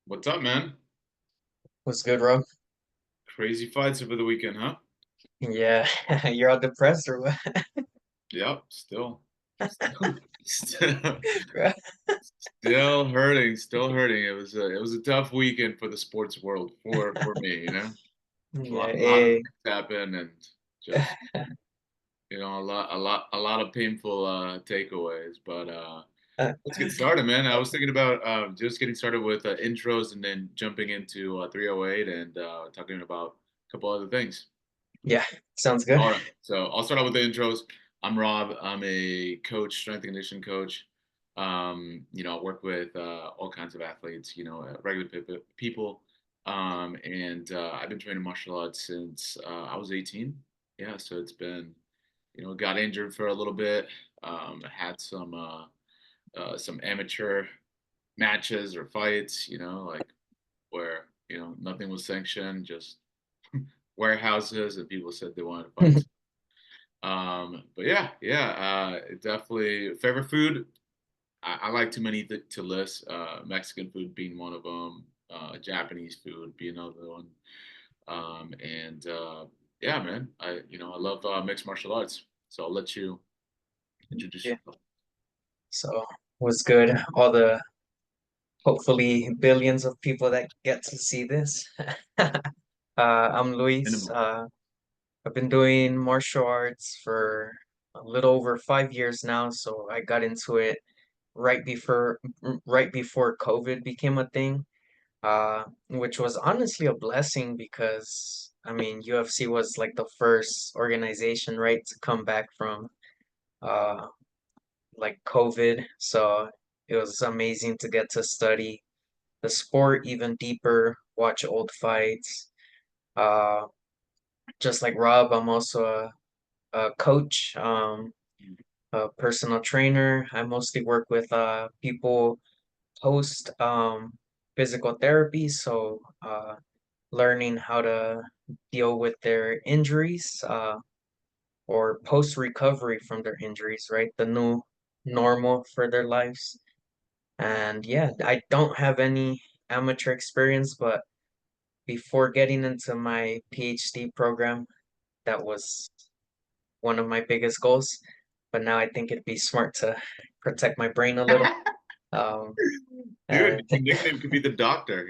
What's up, man? What's good, Rob? Crazy fights over the weekend, huh? Yeah, you're all depressed or what? Yep, still, still, Bro? still hurting, still hurting. It was a tough weekend for the sports world for me, A Yeah, lot of eh, things happened and just a lot of painful takeaways. But let's get started, man. I was thinking about just getting started with intros and then jumping into 308 and talking about a couple other things. yeah, sounds good. All right. So I'll start out with the intros. I'm Rob. I'm a coach, strength and conditioning coach. I work with all kinds of athletes, regular people. And I've been training martial arts since I was 18. Yeah, so it's been, got injured for a little bit. I had some amateur matches or fights, like where, nothing was sanctioned, just warehouses, and people said they wanted to fight. But yeah, definitely favorite food. I like too many to list. Mexican food being one of them. Japanese food being another one. And yeah, man, I love mixed martial arts. So I'll let you introduce Yeah, yourself. so what's good? All the hopefully billions of people that get to see this. I'm Luis. Minimum. I've been doing martial arts for a little over 5 years now, so I got into it right before right before COVID became a thing. Which was honestly a blessing because I mean UFC was like the first organization, right, to come back from uh like COVID. So it was amazing to get to study the sport even deeper, watch old fights. Uh, just like Rob, I'm also a coach, a personal trainer. I mostly work with people post physical therapy, so learning how to deal with their injuries or post recovery from their injuries, right? The new normal for their lives. And yeah, I don't have any amateur experience, but before getting into my PhD program, that was one of my biggest goals. But now I think it'd be smart to protect my brain a little. Um, Dude, and your nickname could be the doctor.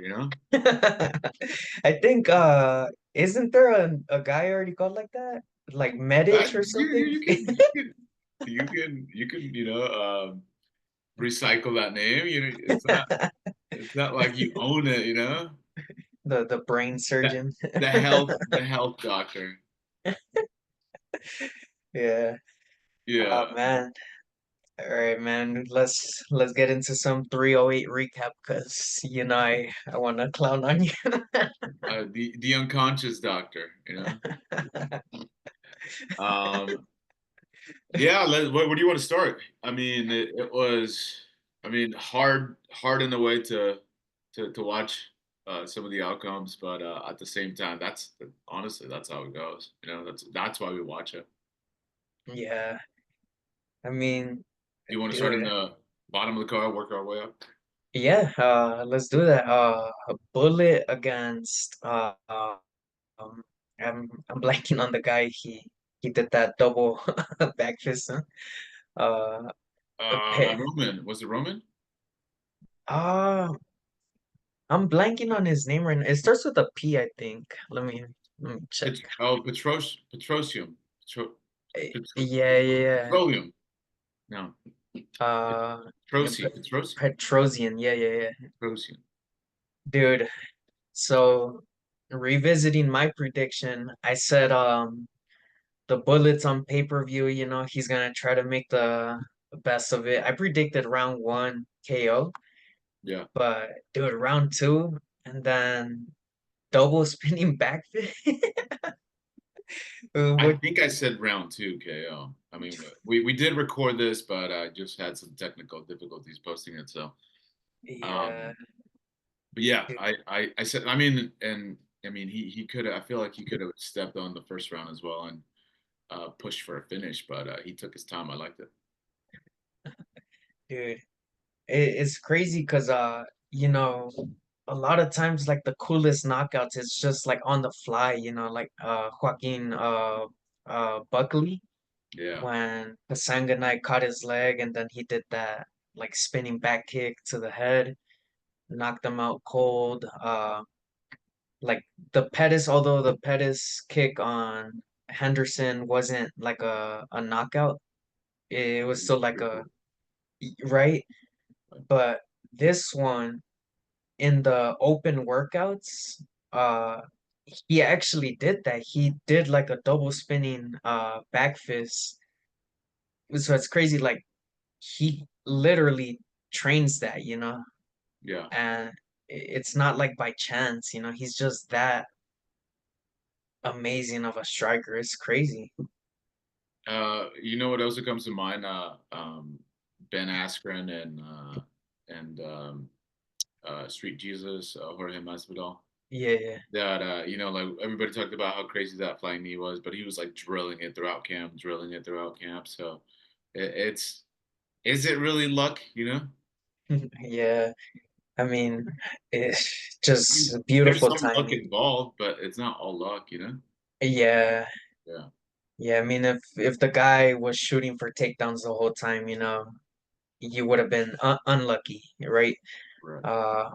I think isn't there a guy already called like that? Like Medich or You, something? you can you can you can recycle that name. It's not like you own it. The brain That surgeon. the health doctor. Yeah. Oh Yeah. man. All right, man. Let's get into some 308 recap because I want to clown on you. The unconscious doctor. Um, yeah, where do you want to start? I mean, it was, I mean, hard in a way to watch some of the outcomes, but at the same time, that's honestly that's how it goes. That's why we watch it. Yeah. I mean, You want to start in dude. the bottom of the card, work our way up? Yeah, let's do that. A bullet against um I'm blanking on the guy he did that double back fist. Huh? A pit. Roman, was it Roman? Uh I'm blanking on his name right now. It starts with a P, I think. Let me check. Petrosium. Yeah, yeah, Petroleum. No, yeah. Yeah, Petrosi. Petrosian. Yeah, yeah, yeah. Petrosian. Dude, so revisiting my prediction, I said the bullets on pay-per-view, he's gonna try to make the best of it. I predicted round one KO, Yeah. but dude, round two, and then double spinning back fist. I What? think I said round two KO. I mean, we did record this, but I just had some technical difficulties posting it. So, Yeah, um, but yeah, dude, I said, I mean, and I mean, he could have, I feel like he could have stepped on the first round as well and pushed for a finish, but he took his time. I liked it. dude. it's crazy because you know, a lot of times like the coolest knockouts, it's just like on the fly, like Joaquin Buckley Yeah. when Pasanganai caught his leg and then he did that like spinning back kick to the head, knocked him out cold. Like the Pettis, although the Pettis kick on Henderson wasn't like a knockout, it was still like Pretty a cool. right. But this one in the open workouts, uh, he actually did that. He did like a double spinning back fist. So it's crazy. Like he literally trains that, Yeah. and it's not like by chance, he's just that amazing of a striker. It's crazy. You know what else that comes to mind? Ben Askren and Street Jesus, Jorge Masvidal. Yeah, yeah, That like everybody talked about how crazy that flying knee was, but he was like drilling it throughout camp. So it's is it really luck? yeah. I mean, it's I mean, just there's beautiful some luck timing. involved, but it's not all luck. Yeah, Yeah. yeah. I mean, if the guy was shooting for takedowns the whole time, you would have been unlucky, right? Right. Uh,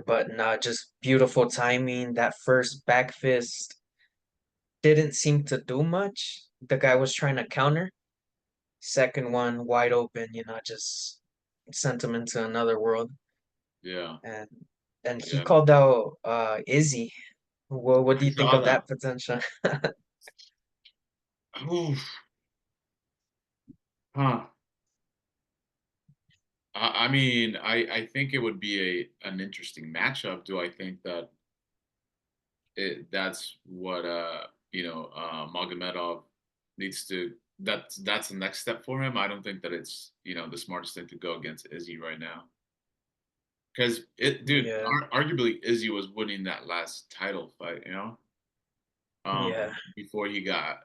but no, just beautiful timing. That first back fist didn't seem to do much. The guy was trying to counter. Second one wide open, just sent him into another world. Yeah. And and he Yeah. called out Izzy. What do I you think saw of that. that potential? Oof. Huh. I mean, I think it would be an interesting matchup. Do I think that that's what Magomedov needs to that's the next step for him. I don't think that it's the smartest thing to go against Izzy right now because it dude Yeah, arguably Izzy was winning that last title fight, yeah, before he got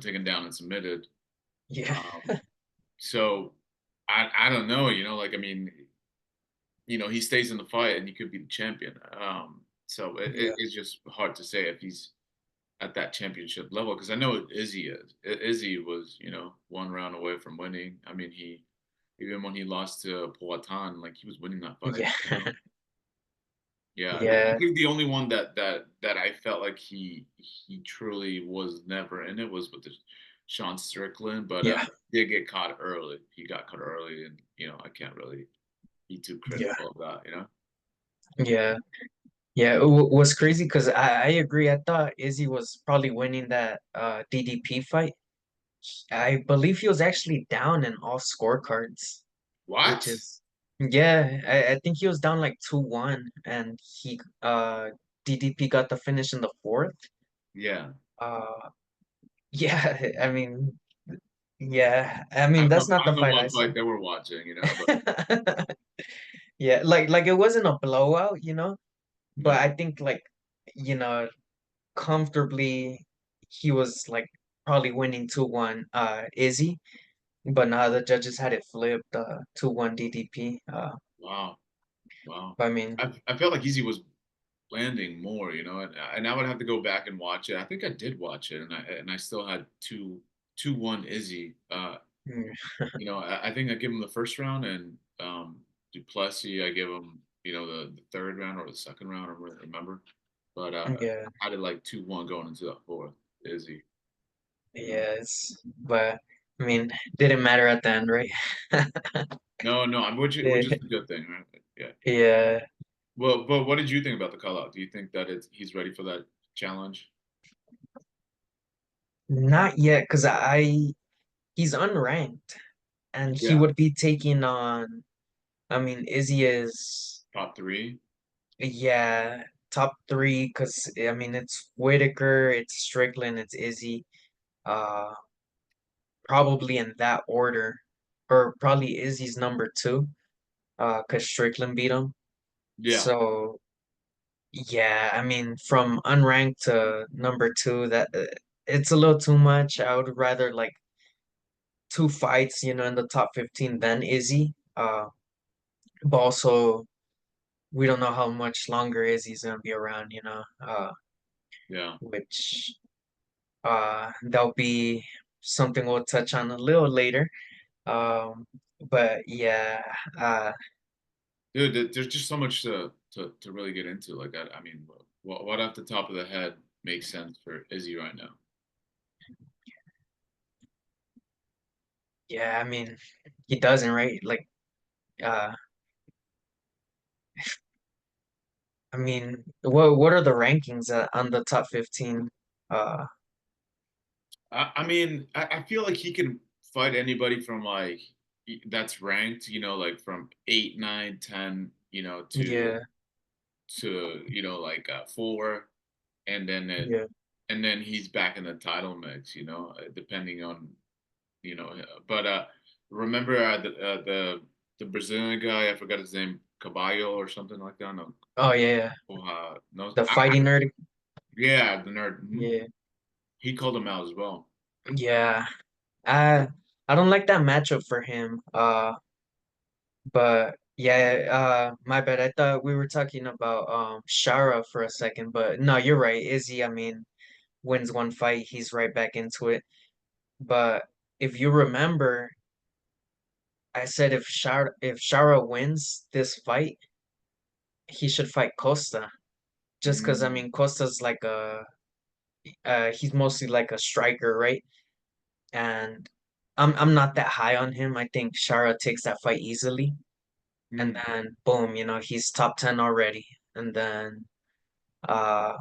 taken down and submitted. yeah, Um, so I don't know, like I mean, he stays in the fight and he could be the champion. So yeah, it's just hard to say if he's at that championship level because I know Izzy is. Izzy was, one round away from winning. I mean, he even when he lost to Poatan, like he was winning that fight. yeah, Yeah, I yeah, think the only one that I felt like he truly was never in it was with the Sean Strickland, but yeah, did get caught early. He got caught early, and I can't really be too yeah, critical of that. yeah. Yeah, it was crazy because I agree. I thought Izzy was probably winning that DDP fight. I believe he was actually down in all scorecards, which What? is yeah, I think he was down like 2-1 and he DDP got the finish in the fourth. Yeah. Uh yeah, I mean I I mean don't know. that's not I the don't know fight I what saw. fight they were watching, but Yeah, like it wasn't a blowout, but no. I think like you know comfortably he was like probably winning 2-1 Izzy, but now the judges had it flipped 2-1 DDP. Wow. Wow. I mean, I felt like Easy was landing more, and I would have to go back and watch it. I think I did watch it, and I still had 2-1 Izzy. mm, I think I give him the first round, and Duplessis I give him, the third round or the second round. I don't really remember, but yeah, I did like 2-1 going into that fourth Izzy. yes, but I mean, didn't matter at the end, right? No, no, which is Yeah, a good thing, right? Yeah. yeah, Well, but what did you think about the call out? Do you think that he's ready for that challenge? not yet, because he's unranked, and he Yeah, would be taking on. I mean, Izzy is top three. yeah top three, because I mean it's Whitaker, it's Strickland, it's Izzy. Uh, Probably in that order, or probably Izzy's number two, because Strickland beat him. Yeah, So yeah, I mean, from unranked to number two, that it's a little too much. I would rather like two fights, in the top 15 than Izzy. But also we don't know how much longer Izzy's gonna be around, Yeah. which that'll be something we'll touch on a little later. Um, but yeah, uh, Dude, there's just so much to really get into. Like, I mean, what off the top of the head makes sense for Izzy right now? yeah, I mean, he doesn't, right? Like, uh, I mean, what are the rankings on the top 15? Uh, I mean, I feel like he can fight anybody from like that's ranked, like from 8, 9, 10, yeah, to like 4, and then yeah. he's back in the title mix, depending on but remember the Brazilian guy, I forgot his name, Caballo or something like that. No, Oh yeah, no, the fighting nerd. yeah, the nerd. Yeah, He called him out as well. yeah. I I don't like that matchup for him. But yeah, my bad. I thought we were talking about Shara for a second, but no, you're right. Izzy, I mean, wins one fight, he's right back into it. But if you remember, I said if Shara wins this fight, he should fight Costa. Just because I Mm, mean Costa's like he's mostly like a striker, right? And I'm not that high on him. I think Shara takes that fight easily. And mm. then boom, he's top 10 already. And then uh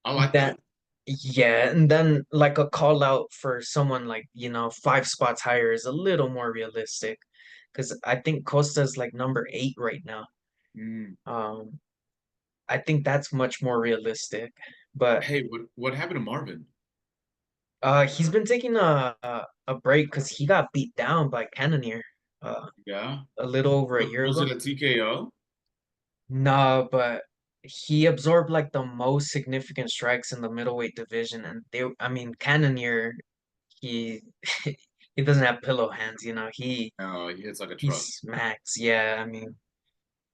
I like that that. yeah, and then like a call out for someone like, 5 spots higher is a little more realistic. Because I think Costa's like number 8 right now. Mm. Um I think that's much more realistic. But Hey, what happened to Marvin? he's been taking a break because he got beat down by Cannonier Yeah. a little over a year Was ago. it a TKO? No, but he absorbed like the most significant strikes in the middleweight division, and I mean, Cannonier, he he doesn't have pillow hands, No, he hits like a he truck. smacks. Yeah, I mean,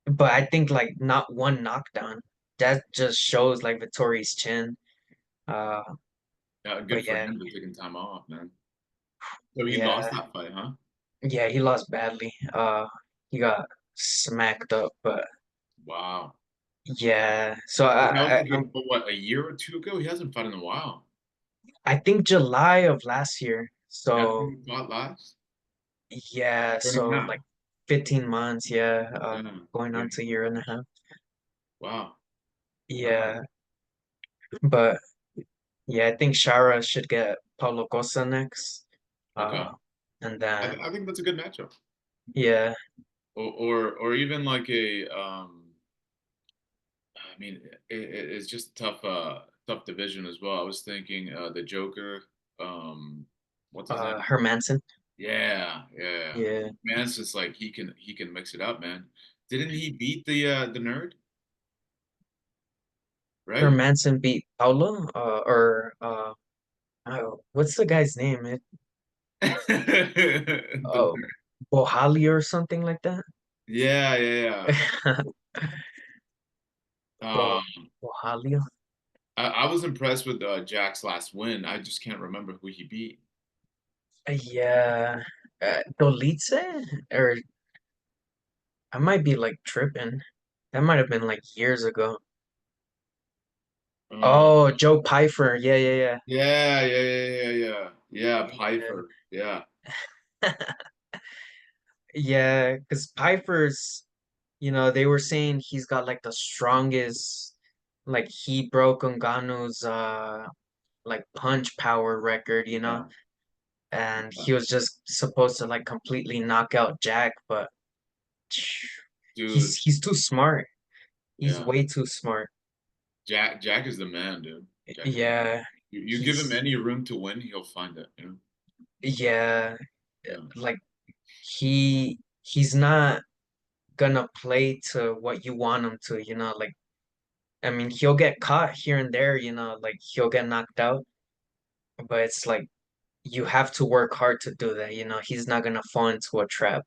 but I think like not one knockdown. That just shows like Vittori's chin. Uh, Yeah, good but for yeah, him to taking time off, man. So he lost yeah, that fight, huh? yeah, he lost badly. He got smacked up, but Wow. yeah. So But that was I, like I'm a year or two ago? He hasn't fought in a while. I think July of last year. That's So when he fought last? yeah, Year and so a half. like 15 months, yeah, Yeah. going Year on and to a a half. year and a half. Wow. Yeah, but yeah, I think Shara should get Paulo Costa next. Okay. Uh, and then I think that's a good matchup. yeah, Or even like I mean, it's just tough division as well. I was thinking the Joker, um, what's his name? Hermanson. Yeah, yeah. Yeah, Man, it's just like he can mix it up, man. Didn't he beat the nerd, right? Hermanson beat Paulo, or what's the guy's name? The Oh, Bohali or something like that. Yeah, yeah, yeah. Bo Bohalio. I was impressed with Jack's last win. I just can't remember who he beat. Yeah, Dolice, or I might be like tripping. That might have been like years ago. Uh, Oh, Joe Pfeiffer. Yeah, yeah, yeah, yeah, yeah, yeah, yeah. Yeah, yeah. Piper. Yeah. Yeah. Yeah, because Pfeiffer's, they were saying he's got like the strongest, like he broke Ngannou's like punch power record, Yeah, and yeah. he was just supposed to like completely knock out Jack, but he's Dude, he's too smart. He's yeah. way too smart. Jack is the man, dude. Jack is the man. Yeah, You give him he's any room to win, he'll find it. yeah, Yeah. like he's not gonna play to what you want him to, like I mean he'll get caught here and there, like he'll get knocked out, but it's like you have to work hard to do that. He's not gonna fall into a trap.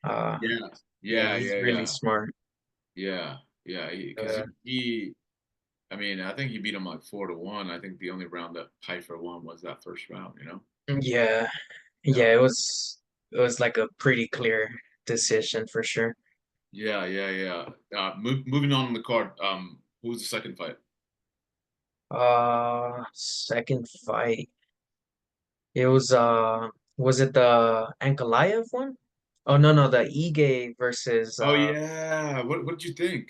Uh, Yeah, yeah, yeah, he's yeah, really yeah, smart. yeah, yeah. Because Uh, I mean, I think he beat him like 4-1. I think the only round that Pfeiffer won was that first round. yeah, Yeah, yeah, it was like a pretty clear decision for sure. yeah, yeah, yeah. Moving on the card. Who was the second fight? Second fight. It was it the Ankalaev one? Oh no, the Ige versus Oh yeah. What did you think?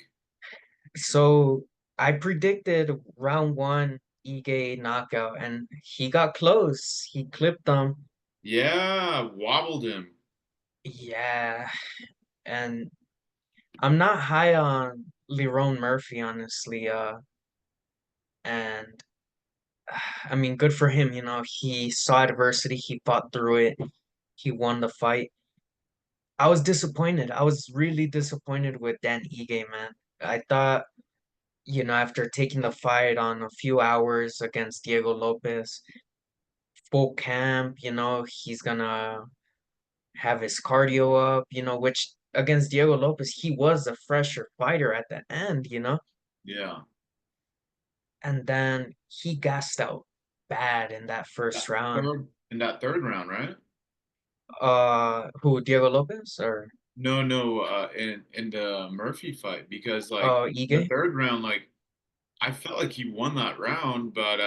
so I predicted round one Ige knockout and he got close. He clipped them. Yeah, wobbled him. Yeah, and I'm not high on Lerone Murphy, honestly. And I mean, good for him. He saw adversity, he fought through it, he won the fight. I was disappointed. I was really disappointed with Dan Ige, man. I thought, after taking the fight on a few hours against Diego Lopez, full camp, he's gonna have his cardio up, which against Diego Lopez, he was a fresher fighter at the end. Yeah. And then he gassed out bad in that first round. In that third round, right? Who, Diego Lopez or No, no, in the Murphy fight because like the Ige? third round, like I felt like he won that round, but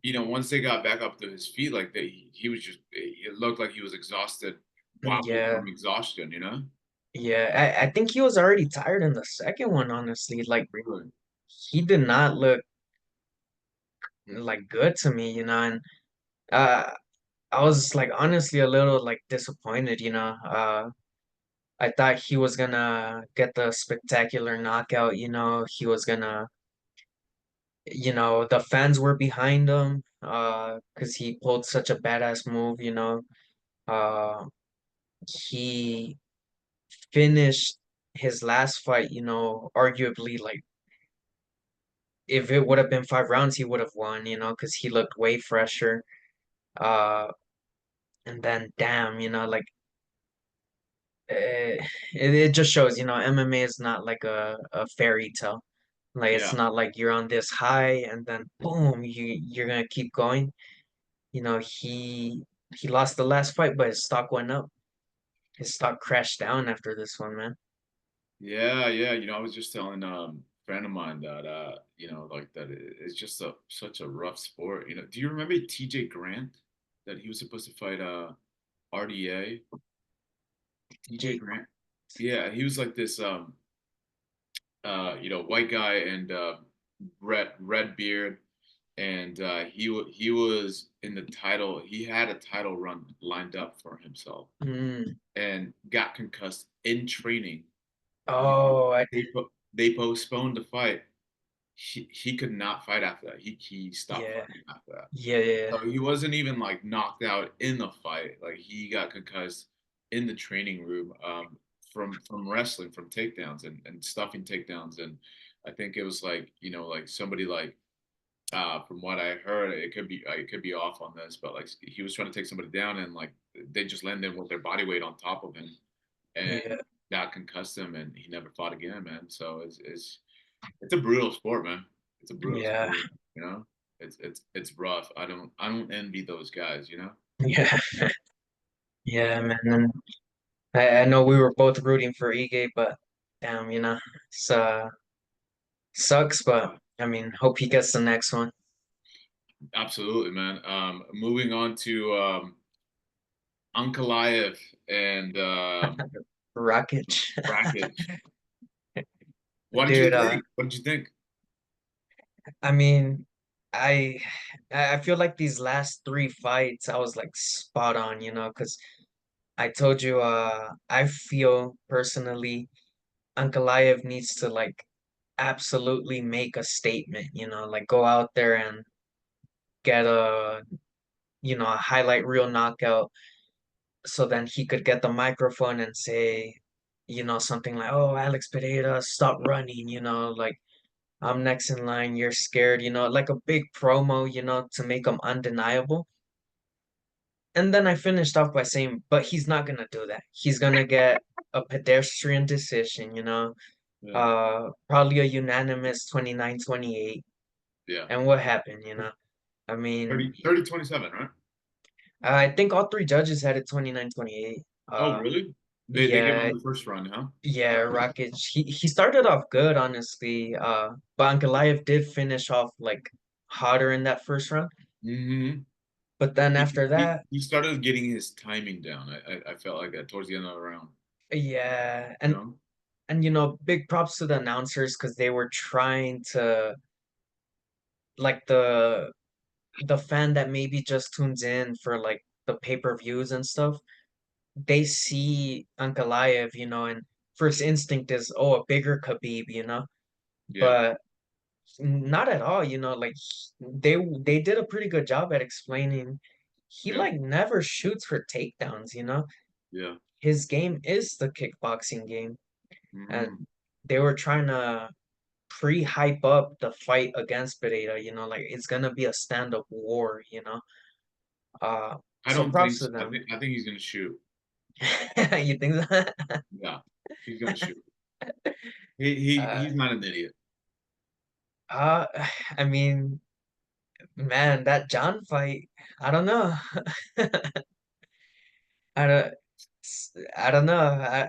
once they got back up to his feet, like he was just it looked like he was exhausted, wobbled Yeah, from exhaustion. yeah. I think he was already tired in the second one, honestly. Like Really? he did not look like good to me, and uh I was like honestly a little like disappointed. I thought he was gonna get the spectacular knockout, he was gonna, the fans were behind him, because he pulled such a badass move. Uh, he finished his last fight, arguably like if it would have been 5 rounds, he would have won, because he looked way fresher. Uh, and then damn, like it just shows, MMA is not like a fairy tale. Like it's Yeah. not like you're on this high and then boom, you're gonna keep going. He lost the last fight, but his stock went up. His stock crashed down after this one, man. Yeah, yeah. I was just telling a friend of mine that like that it's just such a rough sport. Do you remember TJ Grant that he was supposed to fight RDA? TJ Jake, Grant. Yeah, he was like this white guy and red beard, and he was in the title. He had a title run lined up for himself mm, and got concussed in training. oh, They postponed the fight. He could not fight after that. He stopped yeah, fighting after that. yeah, yeah, So he wasn't even like knocked out in the fight. Like he got concussed in the training room from wrestling, from takedowns and stuffing takedowns. And I think it was like like somebody like from what I heard, it could be off on this, but like he was trying to take somebody down and like they just landed with their body weight on top of him and yeah, that concussed him and he never fought again, man. So it's a brutal sport, man. It's a brutal yeah, sport, you know. It's rough. I don't envy those guys. yeah, yeah, man. And I know we were both rooting for Ige, but damn, it's sucks, but I mean, hope he gets the next one. Absolutely, man. Moving on to Ankalaev and Rakic. Rakic. What did you Dude, think? What did you think? I mean, I I feel like these last three fights I was like spot on, because I told you I feel personally Ankalaev needs to like absolutely make a statement, like go out there and get a highlight reel knockout so then he could get the microphone and say, something like, "Oh, Alex Pereira, stop running," like I'm next in line, you're scared, like a big promo, to make him undeniable. and then I finished off by saying, but he's not gonna do that. He's gonna get a pedestrian decision, Yeah. probably a unanimous 29-28. Yeah. And what happened, I mean, 30-27, right? I think all three judges had it 29-28. Oh, really? They gave Yeah, him the first run, huh? yeah, Rakic. He started off good, honestly. But Ankalaev did finish off like hotter in that first round. Mm-hmm. But then He, after he that, he started getting his timing down. I felt like that towards the end of the round. yeah, You know? and big props to the announcers because they were trying to like the fan that maybe just tunes in for like the pay-per-views and stuff. They see Ankalaev, and first instinct is, oh, a bigger Khabib, Yeah. but not at all, like they did a pretty good job at explaining he Yeah. like never shoots for takedowns, Yeah. his game is the kickboxing game, and Mm. they were trying to pre-hype up the fight against Pereira, like it's gonna be a stand-up war, uh I so don't think props to so. them. I think he's gonna shoot. You think so? Yeah. He's gonna shoot. uh He's not an idiot. uh I mean, man, that John fight, I don't know. I don't I don't know.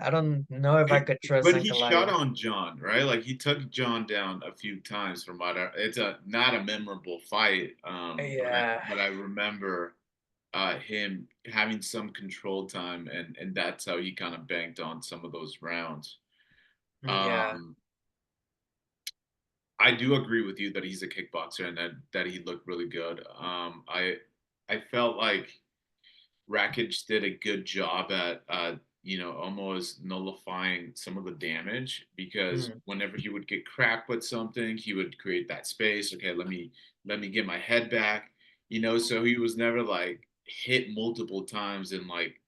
I don't know if I could trust But he shot Ankalaev. on John, right? Like he took John down a few times from what it's a not a memorable fight. Yeah, But I remember him having some control time, and that's how he kind of banked on some of those rounds. yeah, Um, I do agree with you that he's a kickboxer and that he looked really good. I felt like Rakic did a good job at almost nullifying some of the damage because mm, whenever he would get cracked with something, he would create that space. Okay, let me get my head back. So he was never like hit multiple times in like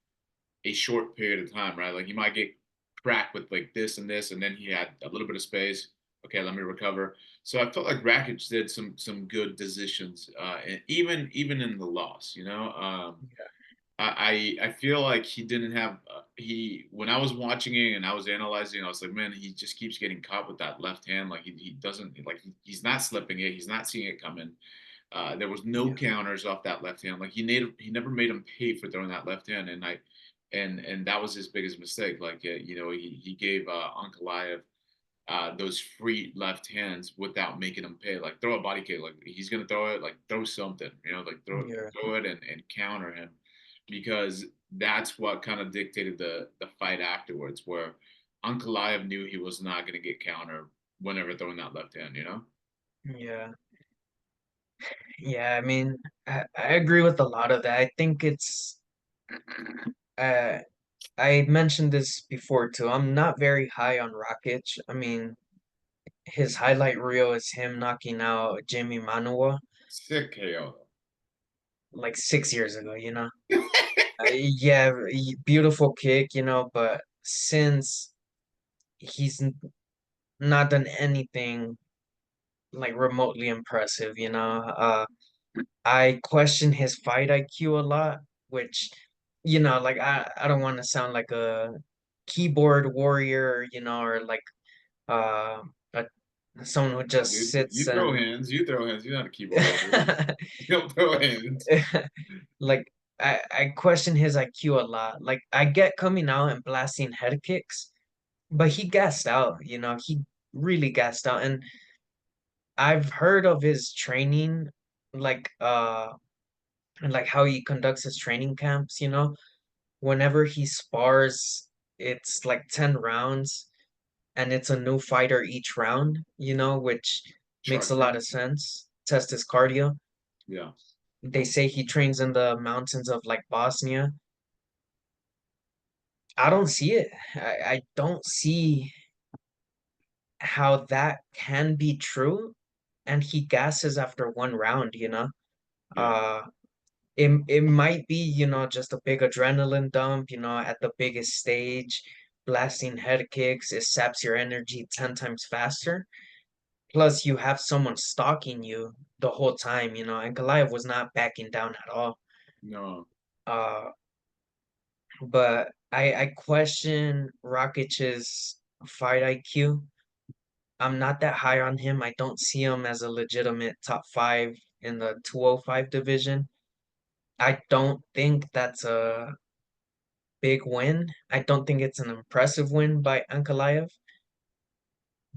a short period of time, right? Like you might get cracked with like this and this, and then he had a little bit of space. Okay, let me recover. So I felt like Rakic did some good decisions, and even in the loss. I feel like he didn't have he when I was watching it and I was analyzing, I was like, man, he just keeps getting caught with that left hand. Like he doesn't like he's not slipping it, he's not seeing it coming. There was no yeah, counters off that left hand. Like he never made him pay for throwing that left hand, and that was his biggest mistake. Like he gave Ankalaev those free left hands without making him pay. Like throw a body kick, like he's gonna throw it, like throw something, like yeah, throw it and counter him, because that's what kind of dictated the fight afterwards, where Ankalaev knew he was not gonna get countered whenever throwing that left hand. yeah, yeah. I mean, I agree with a lot of that. I think it's uh I mentioned this before too. I'm not very high on Rakic. I mean, his highlight reel is him knocking out Jimmy Manuwa Sick KO. like 6 years ago, yeah, beautiful kick, but since he's not done anything like remotely impressive, I question his fight IQ a lot, which, like I don't want to sound like a keyboard warrior, or like uh a, someone who Oh, just dude, sits you throw and hands. You throw hands. You're not a keyboard warrior. You don't throw hands. like I question his IQ a lot. Like I get coming out and blasting head kicks, but he gassed out, he really gassed out. And I've heard of his training, like and like how he conducts his training camps, whenever he spars, it's like 10 rounds and it's a new fighter each round, which makes a Trust lot me. of sense. Test his cardio. Yeah. They say he trains in the mountains of like Bosnia. I don't see it. I don't see how that can be true. And he gasses after one round, Yeah. Uh, it might be, just a big adrenaline dump, at the biggest stage, blasting head kicks, it saps your energy 10 times faster. Plus, you have someone stalking you the whole time, and Goliath was not backing down at all. No. Uh, but I question Rakic's fight IQ. I'm not that high on him. I don't see him as a legitimate top five in the 205 division. I don't think that's a big win. I don't think it's an impressive win by Ankalaev,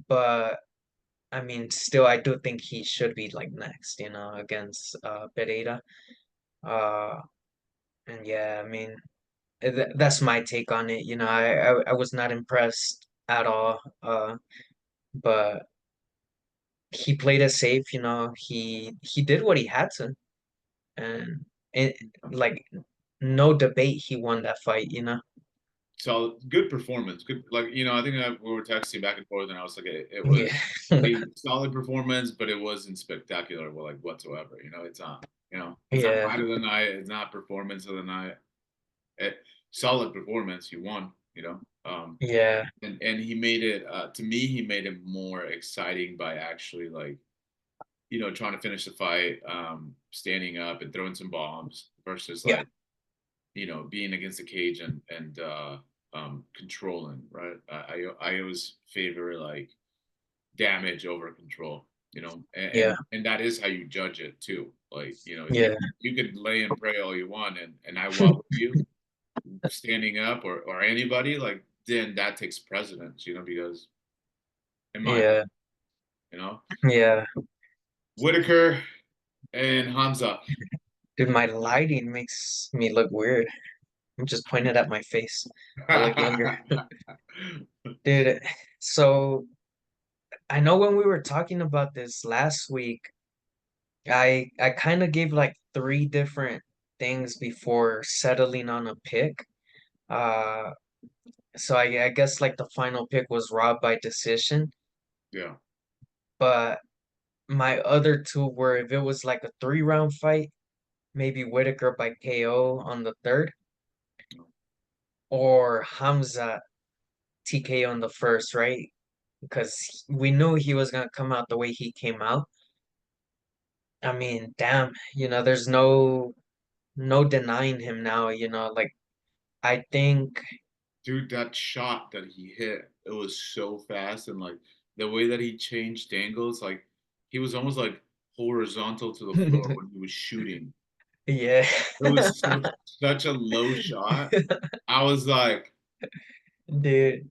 but I mean, still, I do think he should be like next, against Pereira. Uh, and yeah, I mean, that's my take on it. I was not impressed at all. But he played it safe. He did what he had to, and it like no debate, he won that fight. So good performance. Good, like I think we were texting back and forth, and I was like, it Yeah, was a solid performance, but it wasn't spectacular, like whatsoever. It's not. It's not yeah, fight of the night. It's not performance of the night. It, solid performance. You won. yeah, And he made it. To me, he made it more exciting by actually like trying to finish the fight, standing up and throwing some bombs versus yeah, like being against the cage and controlling, right? I always favor like damage over control, and, yeah, and that is how you judge it too. Like, yeah, you could lay and pray all you want, and I welcome you standing up or anybody, like then that takes precedence, because in my opinion, yeah, you know, yeah. Whitaker and Hamza. Dude, my lighting makes me look weird. I'm just pointing at my face. I look younger. Dude, so I know when we were talking about this last week, I kind of gave like three different things before settling on a pick. Uh, so I guess like the final pick was Rob by decision, Yeah. but my other two were if it was like a 3-round fight, maybe Whitaker by KO on the third, or Hamza TKO on the first, right? Because we knew he was gonna come out the way he came out. I mean, damn, there's no denying him now, like I think Dude, that shot that he hit, it was so fast, and like the way that he changed angles, like he was almost like horizontal to the floor when he was shooting. yeah. It was such a low shot. I was like, Dude.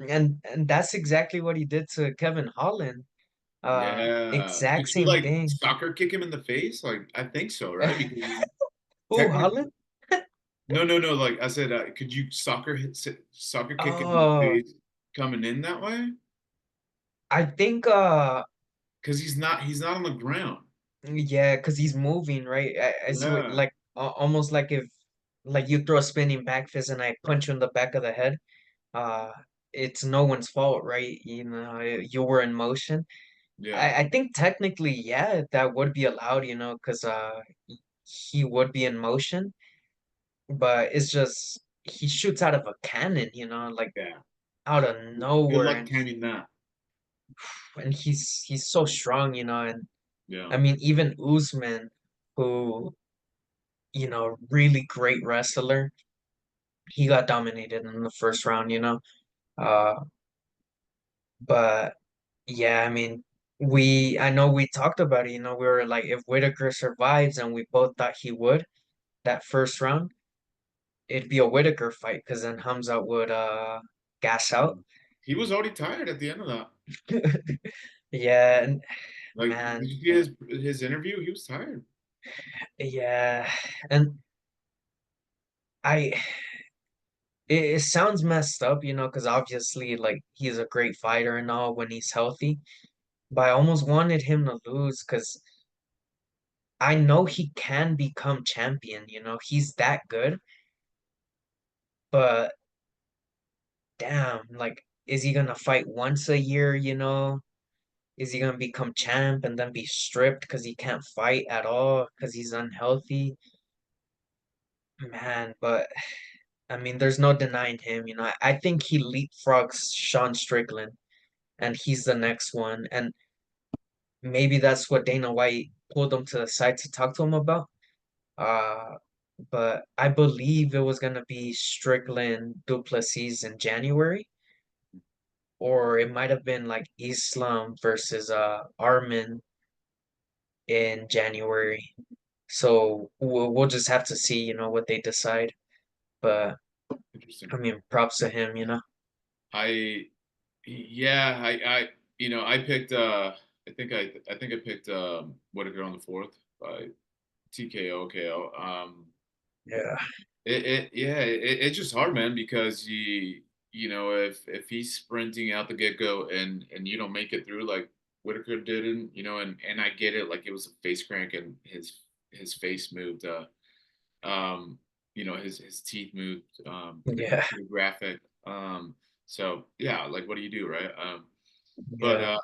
And that's exactly what he did to Kevin Holland. yeah. Exact Could you same like thing. soccer kick him in the face? Like I think so, right? Because Oh, technically, Holland? no, no, no. Like I said, could you soccer kick him in the Oh, face coming in that way? I think Because he's not on the ground. yeah, because he's moving, right? I see what, Yeah, like almost like if like you throw a spinning back fist and I punch you in the back of the head. Uh it's no one's fault, right? You were in motion. yeah, I think technically, yeah, that would be allowed, because he would be in motion, but it's just he shoots out of a cannon, like yeah. out of Good nowhere, luck and timing that. he's so strong, and Yeah. I mean even Usman, who really great wrestler, he got dominated in the first round, uh, but yeah, I mean. I know we talked about it, we were like, if Whitaker survives, and we both thought he would, that first round, it'd be a Whitaker fight because then Hamza would gas out. He was already tired at the end of that. Yeah, and Like, did man, you see his interview? He was tired. yeah, and I it sounds messed up, because obviously like he's a great fighter and all when he's healthy, but I almost wanted him to lose because I know he can become champion, he's that good, but damn, like is he gonna fight once a year, Is he gonna become champ and then be stripped because he can't fight at all because he's unhealthy? Man, but I mean, there's no denying him. I think he leapfrogs Sean Strickland, and he's the next one. And maybe that's what Dana White pulled him to the side to talk to him about. Uh, but I believe it was gonna be Strickland Duplessis in January, or it might have been like Islam versus Armin in January. So we'll just have to see, what they decide. But Interesting. I mean, props to him, I yeah, I picked I think I picked Whitaker on the fourth by TKO KO. Yeah. It's just hard, man, because if he's sprinting out the get go and you don't make it through like Whitaker didn't, and I get it, like it was a face crank and his face moved, um, his teeth moved, Yeah. pretty graphic. So yeah, like what do you do, right? But Yeah.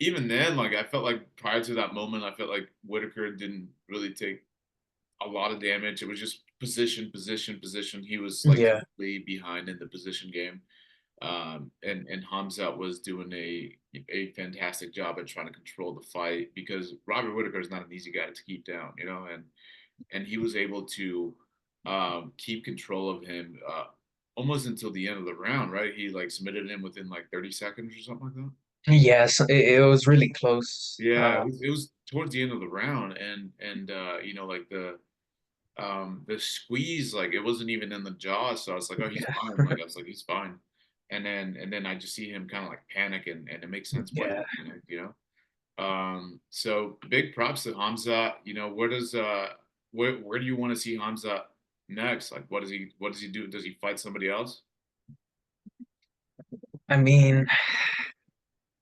even then, like I felt like prior to that moment, I felt like Whitaker didn't really take a lot of damage. It was just position, position, position. He was like Yeah. way behind in the position game. And Hamza was doing a fantastic job at trying to control the fight because Robert Whitaker is not an easy guy to keep down, and he was able to keep control of him almost until the end of the round, right? He like submitted him within like 30 seconds or something like that. Yes, it was really close. Yeah, it was towards the end of the round, and like the squeeze, like it wasn't even in the jaw, so I was like, oh, he's Yeah. fine. Like I was like, he's fine. And then I just see him kind of like panic, and it makes sense why Yeah. he panicked. So big props to Hamza. Where do you want to see Hamza next? Like what does he do? Does he fight somebody else? I mean,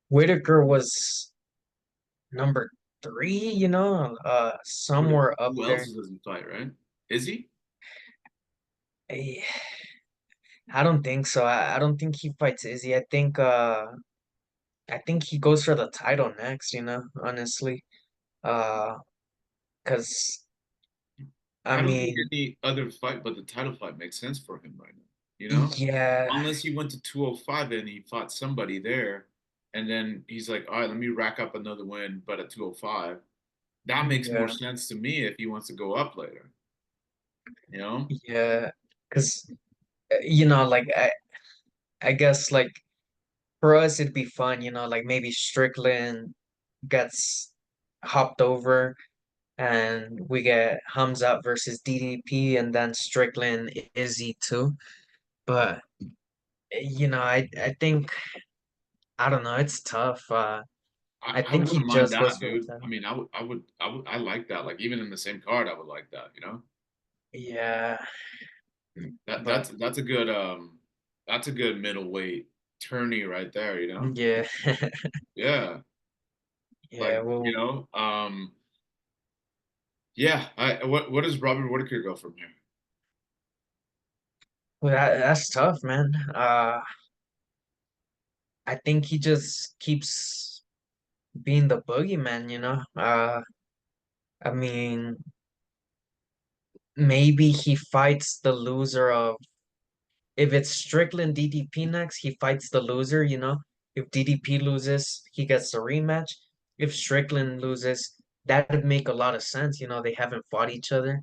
Whitaker was number three, Who, somewhere up who else there. does he fight, right? Is he? Eh, I don't think so. I don't think he fights Izzy. I think he goes for the title next, honestly. Uh, because I I don't think mean, any other fight but the title fight makes sense for him right now. yeah, Unless he went to 205 and he fought somebody there, and then he's like, all right, let me rack up another win, but at 205. That makes more yeah, sense to me if he wants to go up later. You know? yeah. Because like I guess like for us it'd be fun, like maybe Strickland gets hopped over and we get Hamzat versus DDP and then Strickland Izzy too. But I think I don't know, it's tough. I I think he wouldn't mind just goes that, for the dude. I title. mean, I like that. Like even in the same card, I would like that. Yeah, That but that's a good middleweight tourney right there. yeah, Yeah. yeah. Like, Well, yeah. What does Robert Whitaker go from here? that's tough, man. I think he just keeps being the boogeyman, I mean, maybe he fights the loser of if it's Strickland DDP next, he fights the loser, If DDP loses, he gets a rematch. If Strickland loses, that'd make a lot of sense, they haven't fought each other.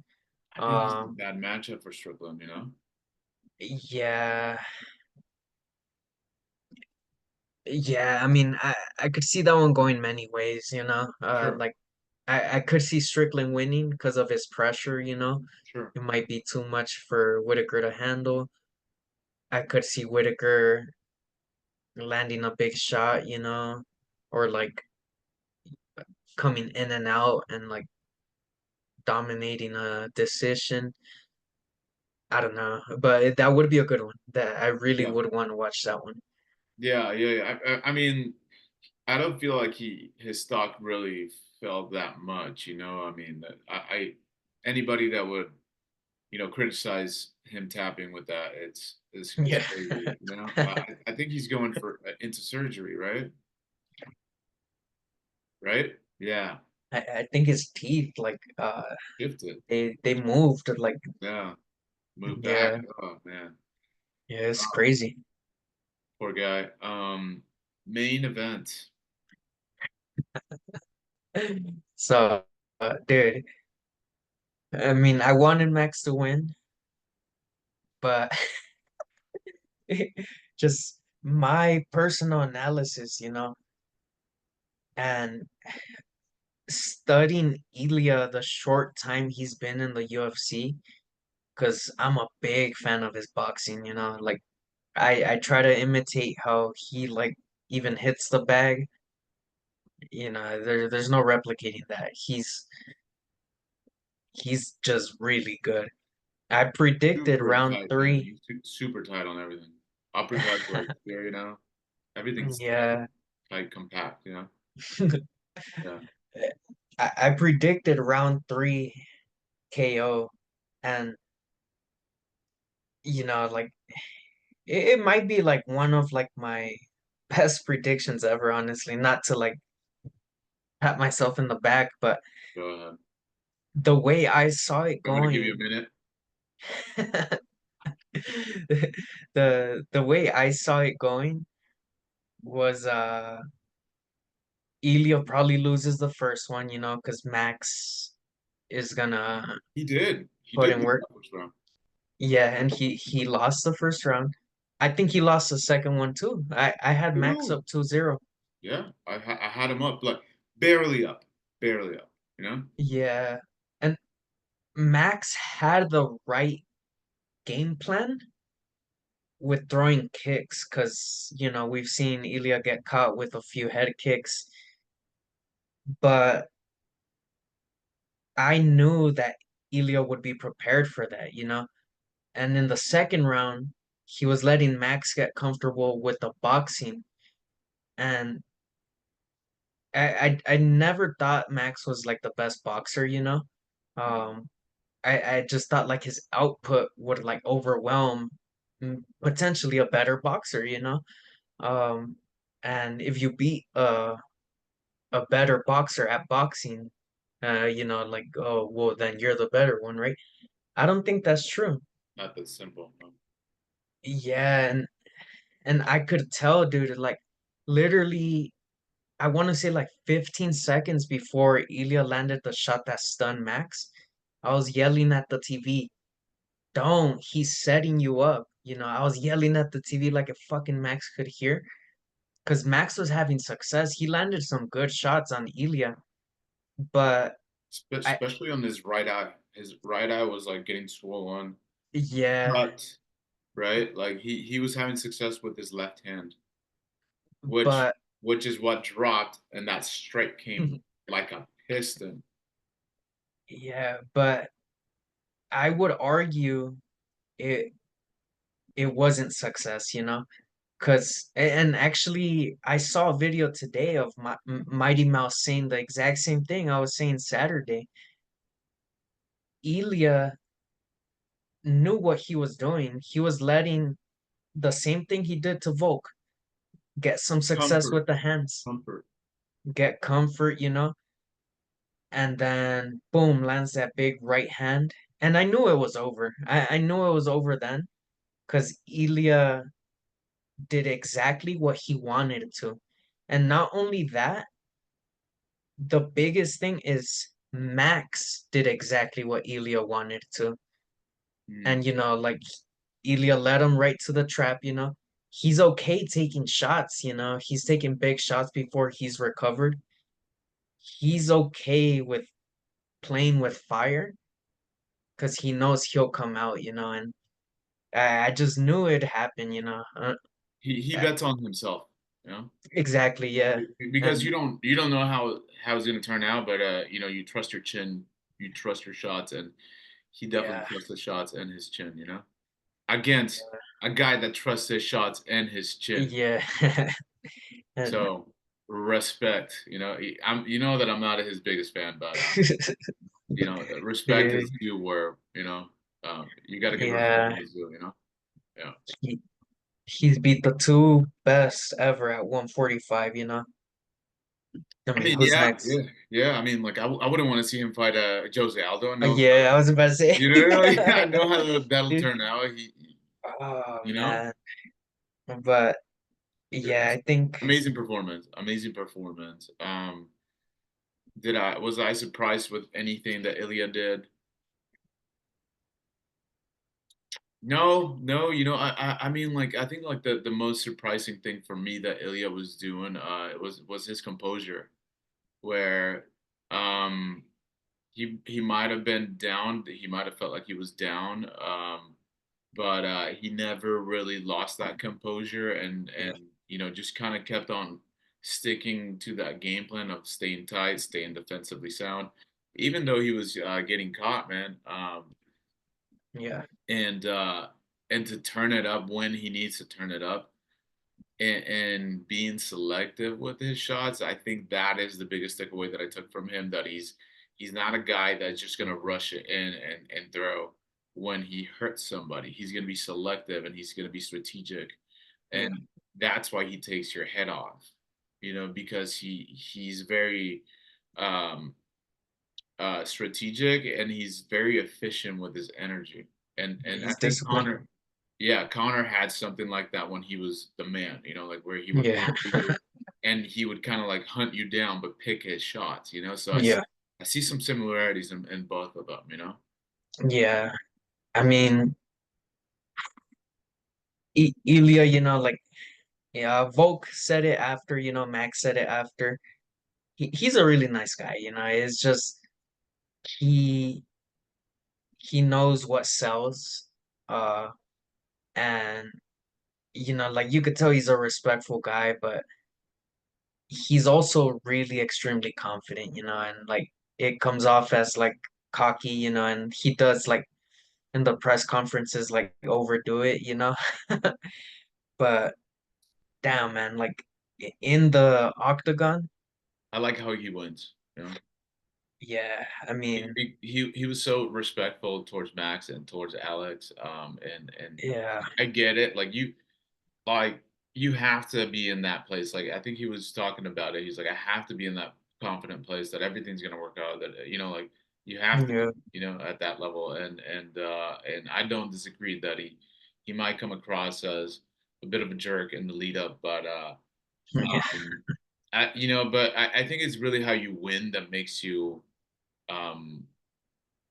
I think this is a Um, bad matchup for Strickland. yeah, yeah. I mean, I could see that one going many ways, Sure, Like I could see Strickland winning because of his pressure, sure. It might be too much for Whitaker to handle. I could see Whitaker landing a big shot, or like coming in and out and like dominating a decision. I don't know, but that would be a good one. That I really Yeah, would want to watch that one. yeah, yeah, yeah. I mean, I don't feel like his stock really fell that much. I mean, anybody that would criticize him tapping with that, it's Yeah. crazy. I think he's going for into surgery, right? Right? Yeah, I think his teeth like shifted. they moved like Yeah, move back. yeah, Oh man, yeah, it's um, crazy. poor guy. Main event. So dude, I mean, I wanted Max to win, but just my personal analysis, and studying Ilya the short time he's been in the UFC, because I'm a big fan of his boxing, like I try to imitate how he like even hits the bag. There's no replicating that. He's just really good. I predicted Super round tight, man. three. He's super tight on everything. Uppercuts, like there, everything's tight, Yeah. tight, compact. Yeah. I predicted round three KO, and like it might be like one of like my best predictions ever, honestly. Not to like pat myself in the back, but Go ahead. the way I saw it I'm gonna give you a going, minute. the way I saw it going was Elio probably loses the first one, because Max is gonna He did. He put did in lose work. that first round. Yeah, and he lost the first round. I think he lost the second one too. I had Max Ooh. up 2-0. Yeah, I had him up, like barely up, barely up. Yeah. And Max had the right game plan with throwing kicks because, we've seen Ilya get caught with a few head kicks, but I knew that Ilya would be prepared for that, And in the second round, he was letting Max get comfortable with the boxing. And I never thought Max was like the best boxer, Um, I just thought like his output would like overwhelm potentially a better boxer, Um, and if you beat a better boxer at boxing, like, oh well, then you're the better one, right? I don't think that's true. Not that simple. No. Yeah, and I could tell, dude, like literally, I want to say like 15 seconds before Ilya landed the shot that stunned Max, I was yelling at the TV, don't, he's setting you up. I was yelling at the TV like if fucking Max could hear. Because Max was having success. He landed some good shots on Ilya, but I, Especially on his right eye. His right eye was like getting swollen, yeah, cut, right? Like he was having success with his left hand, which but which is what dropped, and that strike came like a piston. yeah, but I would argue it it wasn't success, Because and actually I saw a video today of Mighty Mouse saying the exact same thing I was saying Saturday. Ilya knew what he was doing. He was letting the same thing he did to Volk get some success Comfort, with the hands, comfort. get comfort, and then boom, lands that big right hand. And I knew it was over. I knew it was over then because Ilya did exactly what he wanted to. And not only that, the biggest thing is Max did exactly what Ilya wanted to. Mm. And, like Ilya led him right to the trap, He's okay taking shots, He's taking big shots before he's recovered. He's okay with playing with fire because he knows he'll come out, and I just knew it'd happen, He uh, bets on himself, you know, exactly, yeah. because And you don't know how it's gonna turn out, but you trust your chin, you trust your shots, and he definitely yeah, trusts the shots and his chin, against a guy that trusts his shots and his chin. yeah. And So respect, you know that I'm not his biggest fan, but respect yeah, is due where you got to give respect yeah, where it's due, Yeah. he, he's beat the two best ever at 145, I I mean, mean, who's yeah, next? yeah, yeah. I mean, like I wouldn't want to see him fight Jose Aldo. Yeah, I was about to say. Yeah, I I know know. how that'll Dude. turn out. Oh You know, man. But yeah, I think amazing performance, amazing performance. Was I surprised with anything that Ilya did? No, no, you know, I mean, like, I think like the most surprising thing for me that Ilya was doing, was his composure, where, um, he might have been down, he might have felt like he was down, but he never really lost that composure, Yeah, and you know, just kind of kept on sticking to that game plan of staying tight, staying defensively sound, even though he was getting caught, man. yeah, And and to turn it up when he needs to turn it up, and being selective with his shots, I think that is the biggest takeaway that I took from him. That he's not a guy that's just gonna rush it in and throw when he hurts somebody. He's gonna be selective and he's gonna be strategic, yeah. and that's why he takes your head off. You know, because he's very um strategic and he's very efficient with his energy. And I He's think disciplined. Connor, yeah, Connor had something like that when he was the man, you know, like where he would Yeah, come for you and he would kind of like hunt you down but pick his shots, you know. So yeah, I see some similarities in both of them, you know. yeah. I mean, Ilya, like, yeah, Volk said it after, Max said it after. He's a really nice guy, It's just he he knows what sells. Uh, and like you could tell he's a respectful guy, but he's also really extremely confident, and like it comes off as like cocky, and he does like in the press conferences like overdo it. But damn, man, like in the octagon, I like how he wins, you know. yeah, I mean, He was so respectful towards Max and towards Alex, and yeah, I get it. Like you have to be in that place. Like I think he was talking about it. He's like, I have to be in that confident place that everything's gonna work out. That you know, like you have to yeah, be, you know, at that level. And I don't disagree that he might come across as a bit of a jerk in the lead up, but yeah, um, you know, but I think it's really how you win that makes you um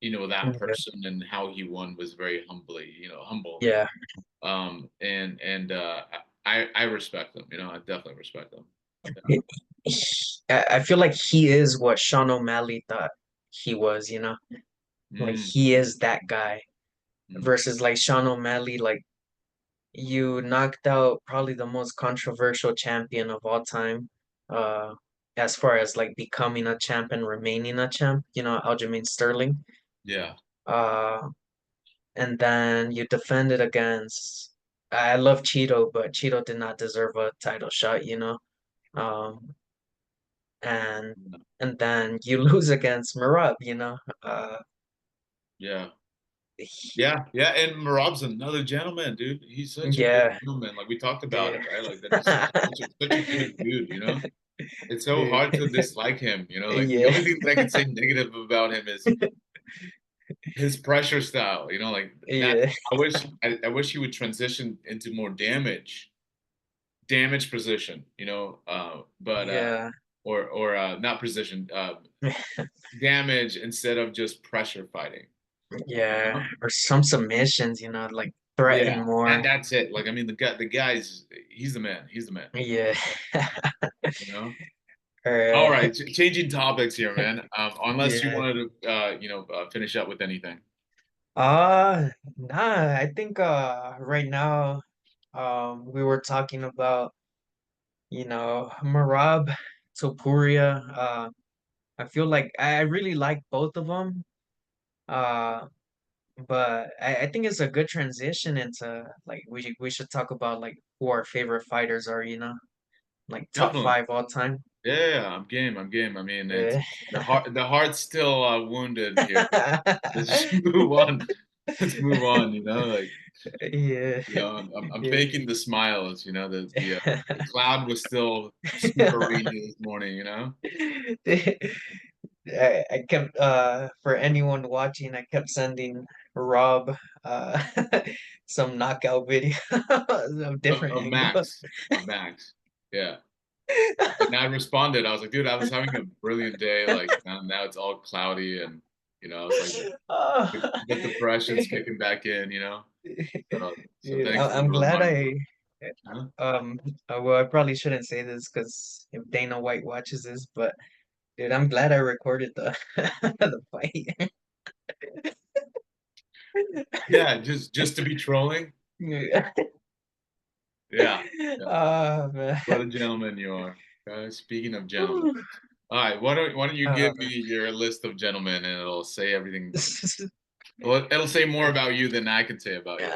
you know that person, and how he won was very humbly, you know, humble. yeah. And I respect them. You know, I definitely respect them. Yeah. He- I feel like he is what Sean O'Malley thought he was, like Mm, he is that guy mm, versus like Sean O'Malley, like you knocked out probably the most controversial champion of all time, uh, as far as like becoming a champ and remaining a champ, Aljamain Sterling. yeah. Uh, and then you defended against, I love Cheeto, but Cheeto did not deserve a title shot. Um, and Yeah. and then you lose against Marab, Yeah. he, Yeah. Yeah. And Marab's another gentleman, dude. He's such a good yeah, gentleman. Like we talked about yeah, it, right? Like that he's such a good dude, you know? It's so yeah, hard to dislike him, you know? Like the yeah, only thing that I could say negative about him is his pressure style, you know, like that. yeah, I wish he would transition into more damage position, you know, but yeah. or not position, damage instead of just pressure fighting. You Yeah, know? or some submissions, like threaten Yeah, more. that's it. Like I mean, the guy's he's the man. He's the man. Yeah. You know. All Or right, changing topics here, man. Unless you yeah. wanted to, finish up with anything. Nah, I think right now we were talking about, Marab, Topuria. I feel like I really like both of them. Uh but I think it's a good transition into like we should talk about like who our favorite fighters are, like top Definitely. five all time. Yeah, I'm game. I'm game. I mean, it's Yeah. the heart's still wounded here. Let's just move on. Let's move on. You know, like Yeah. you know, I'm Yeah. faking the smiles. You know, the cloud was still super rainy this morning. You know. I kept for anyone watching, I kept sending Rob uh some knockout video of different Of angles. Max, of Max. Yeah. And I responded. I was like, dude, I was having a brilliant day. Like now it's all cloudy, and you know, I was like, Oh. the depression's kicking back in. You know. So Dude, thanks for I'm the glad reminder. I Huh? well, I probably shouldn't say this because if Dana White watches this, but dude, I'm glad I recorded the the fight. Yeah, just to be trolling. Yeah, yeah. Oh man. What a gentleman you are. Speaking of gentlemen. All right, why don't you Uh, give me your list of gentlemen and it'll say everything. Well, it'll say more about you than I can say about you.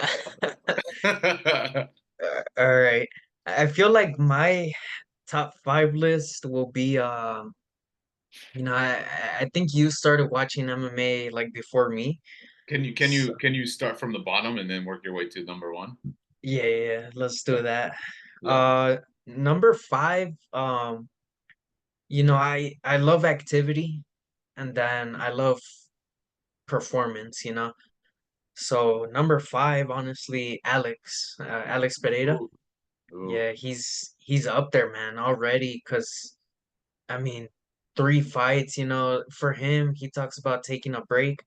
all right. I feel like my top five list will be I think you started watching MMA like before me. Can you can So you can you start from the bottom and then work your way to number one? yeah, let's do Yeah. that. Yeah. Number five, I love activity and then I love performance. So number five, honestly, Alex Pereira. Ooh, ooh, Yeah, he's up there, man, already. Cause I mean, three fights, for him, he talks about taking a break.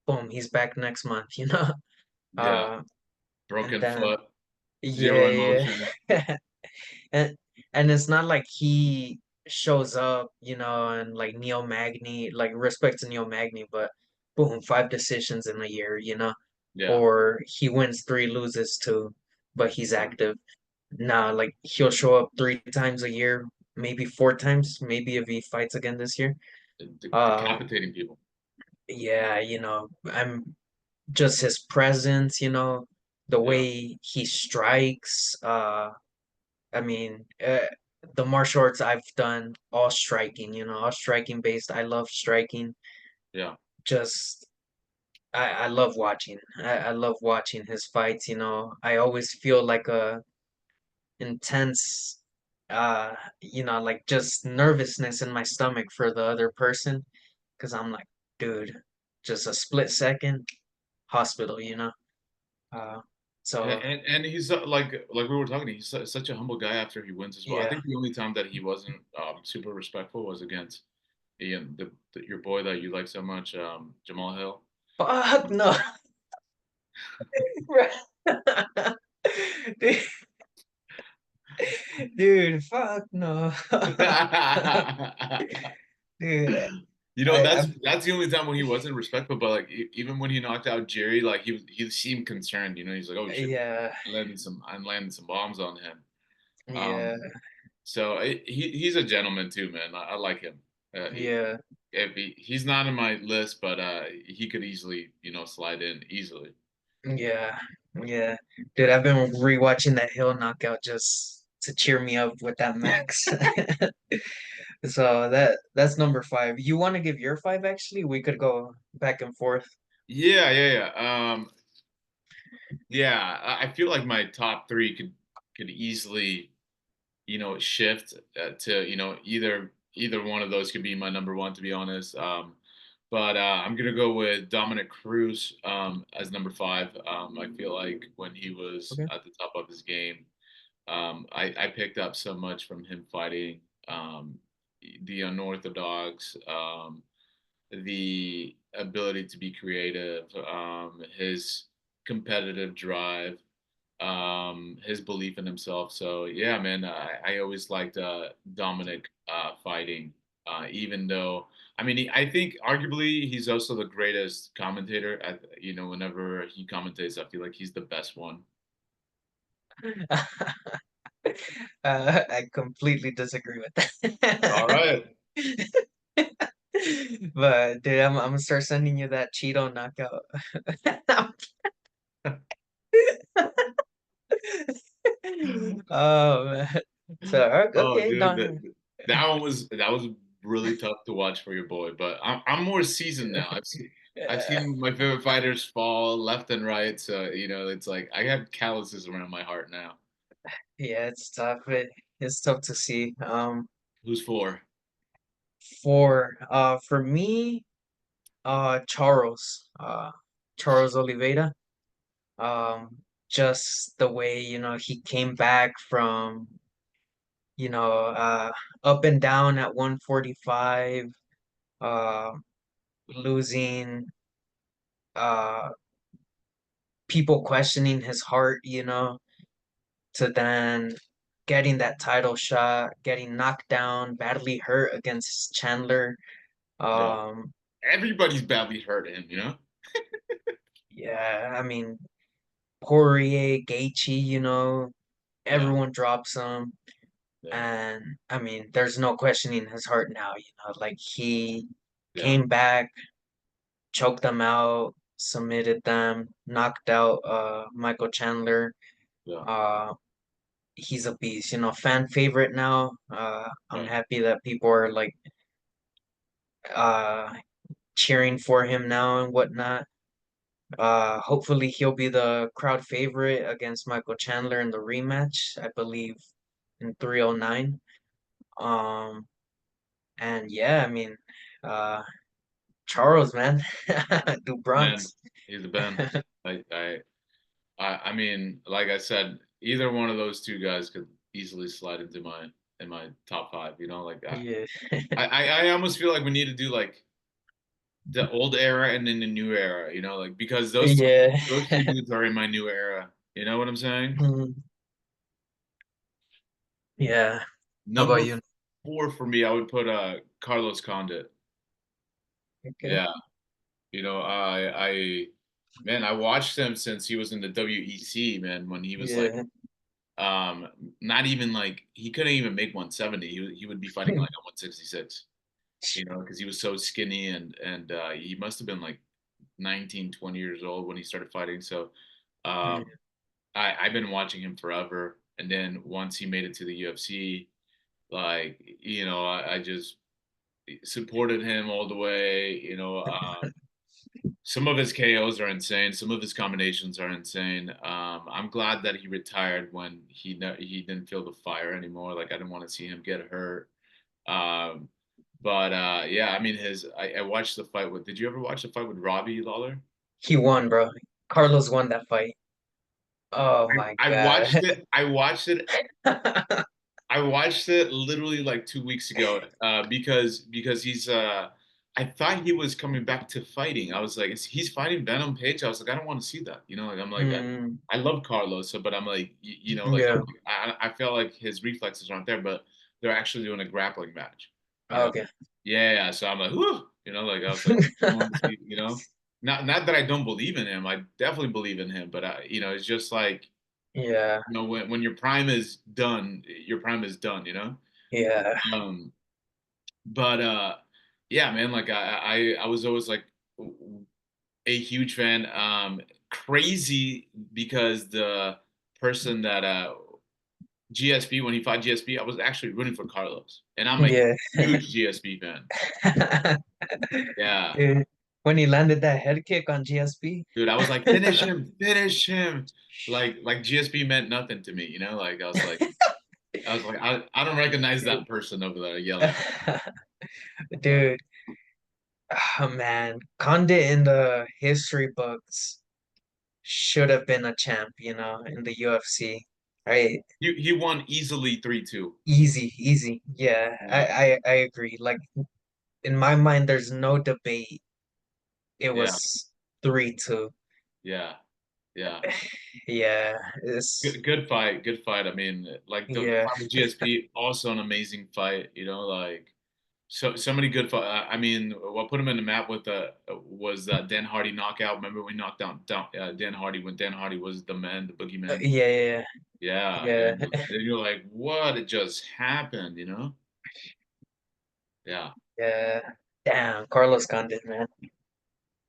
Boom, he's back next month. yeah. Uh, and Broken then foot, zero yeah, emotion. yeah. And and it's not like he shows up, and like Neo Magny, like respect to Neo Magny, but boom, five decisions in a year. Yeah. Or he wins three, loses two, but he's Yeah. active. Nah, like he'll show up three times a year, maybe four times, maybe if he fights again this year. Uh, Decapitating people. yeah, I'm just his presence, the Yeah. way he strikes. I mean, the martial arts I've done, all striking, all striking based. I love striking. Yeah. Just, I love watching. I love watching his fights. I always feel like a intense, like just nervousness in my stomach for the other person, because I'm like, dude, just a split second, hospital. Uh, And so and he's like we were talking. He's such a humble guy after he wins as well. I yeah, think the only time that he wasn't super respectful was against Ian, your boy that you like so much, Jamal Hill. fuck no. Dude, dude, fuck no. Dude, I That's the only time when he wasn't respectful. But like even when he knocked out Jerry, like he seemed concerned. He's like, oh shit, yeah, I'm landing some bombs on him. yeah, Um, so he's a gentleman too, man. I like him. yeah, If he's not in my list, but he could easily slide in easily. yeah, yeah. Dude, I've been rewatching that Hill knockout just to cheer me up with that max. So that's number five. You want to give your five actually? We could go back and forth. Yeah, yeah, yeah. Yeah, I feel like my top three could easily shift to either one of those could be my number one, to be honest. But I'm gonna go with Dominic Cruz as number five. I feel like when he was Okay. at the top of his game, I picked up so much from him fighting um, the unorthodox, the ability to be creative, his competitive drive, his belief in himself. So yeah, man, I always liked Dominic fighting, even though I think arguably he's also the greatest commentator. Whenever he commentates, I feel like he's the best one. I completely disagree with All that. right. But dude, I'm gonna start sending you that Cheeto knockout. Oh man. So Oh, okay, dude, no. that was really tough to watch for your boy. But I'm more seasoned now. I've seen my favorite fighters fall left and right. So it's like I have calluses around my heart now. Yeah, it's tough. It's tough to see. Who's for? For me, Charles Oliveira. Just the way, he came back from, you know, uh, up and down at 145, uh, losing, uh, people questioning his heart, to then getting that title shot, getting knocked down, badly hurt against Chandler. Yeah. Um, Everybody's badly hurt him, you know? yeah, I mean, Poirier, Gaethje, Yeah. everyone drops him. Yeah. And I mean, there's no questioning his heart now, like he Yeah. came back, choked them out, submitted them, knocked out Michael Chandler. Yeah. Uh he's a beast, fan favorite now. I'm Right. happy that people are like uh cheering for him now and whatnot. Hopefully he'll be the crowd favorite against Michael Chandler in the rematch, I believe in 309. Um and yeah, I mean, uh Charles, man. Do Man, Bronx. he's the Ben. I, I, I mean, like I said, either one of those two guys could easily slide into my top five. You know, like Yeah. I almost feel like we need to do like the old era and then the new era. You know, like because Yeah. those two dudes are in my new era. You know what I'm saying? Mhm. Yeah. How about Number you? four for me, I would put Carlos Condit. Okay. Yeah, you know, man, I watched him since he was in the WEC, man, when he was like Yeah. um not even like he couldn't even make 170. He would be fighting like at 166, you know, because he was so skinny and he must have been like 19, 20 years old when he started fighting. So Yeah. um I've been watching him forever. And then once he made it to the UFC, like, you know, I just supported him all the way, you know. Some of his KOs are insane. Some of his combinations are insane. I'm glad that he retired when he didn't feel the fire anymore. Like I didn't want to see him get hurt. Um, but yeah, I mean, I watched the fight with. Did you ever watch the fight with Robbie Lawler? He won, bro. Carlos won that fight. Oh my I God. watched it. I watched it literally like 2 weeks ago because he's I thought he was coming back to fighting. I was like, he's fighting Venom Page. I was like, I don't want to see that. You know, like I'm like, Mm, I love Carlos, so, but I'm like, you know, like yeah. I feel like his reflexes aren't there, but they're actually doing a grappling match. You know, Okay. yeah, yeah. So I'm like, whoo, you know, like I was like, I want to see, you know, not that I don't believe in him. I definitely believe in him, but you know, it's just like Yeah. you know when your prime is done, your prime is done. You know. Yeah. Um, but yeah, man, like I was always like a huge fan. Crazy because the person that GSP when he fought GSP, I was actually rooting for Carlos, and I'm a Yeah. huge GSP fan. Yeah, Dude, when he landed that head kick on GSP. dude, I was like, finish him. Like GSP meant nothing to me, you know. Like I was like, I don't recognize that person over there yelling. Dude, oh man, Condit in the history books should have been a champ, in the UFC. Right? He won easily 3-2. Easy, easy. Yeah, Yeah, I agree. Like in my mind, there's no debate. It yeah, was 3-2. yeah, yeah. Yeah, it's Good fight, good fight. I mean, like the yeah, fight with GSP, also an amazing fight. You know, like so many good fight. I mean, what put him in the map with was Dan Hardy knockout. Remember we knocked down Dan Hardy when Dan Hardy was the man, the boogeyman. yeah, yeah, Yeah, yeah, and then you're like, what? It just happened, you know? Yeah, yeah. Damn, Carlos Condit, man.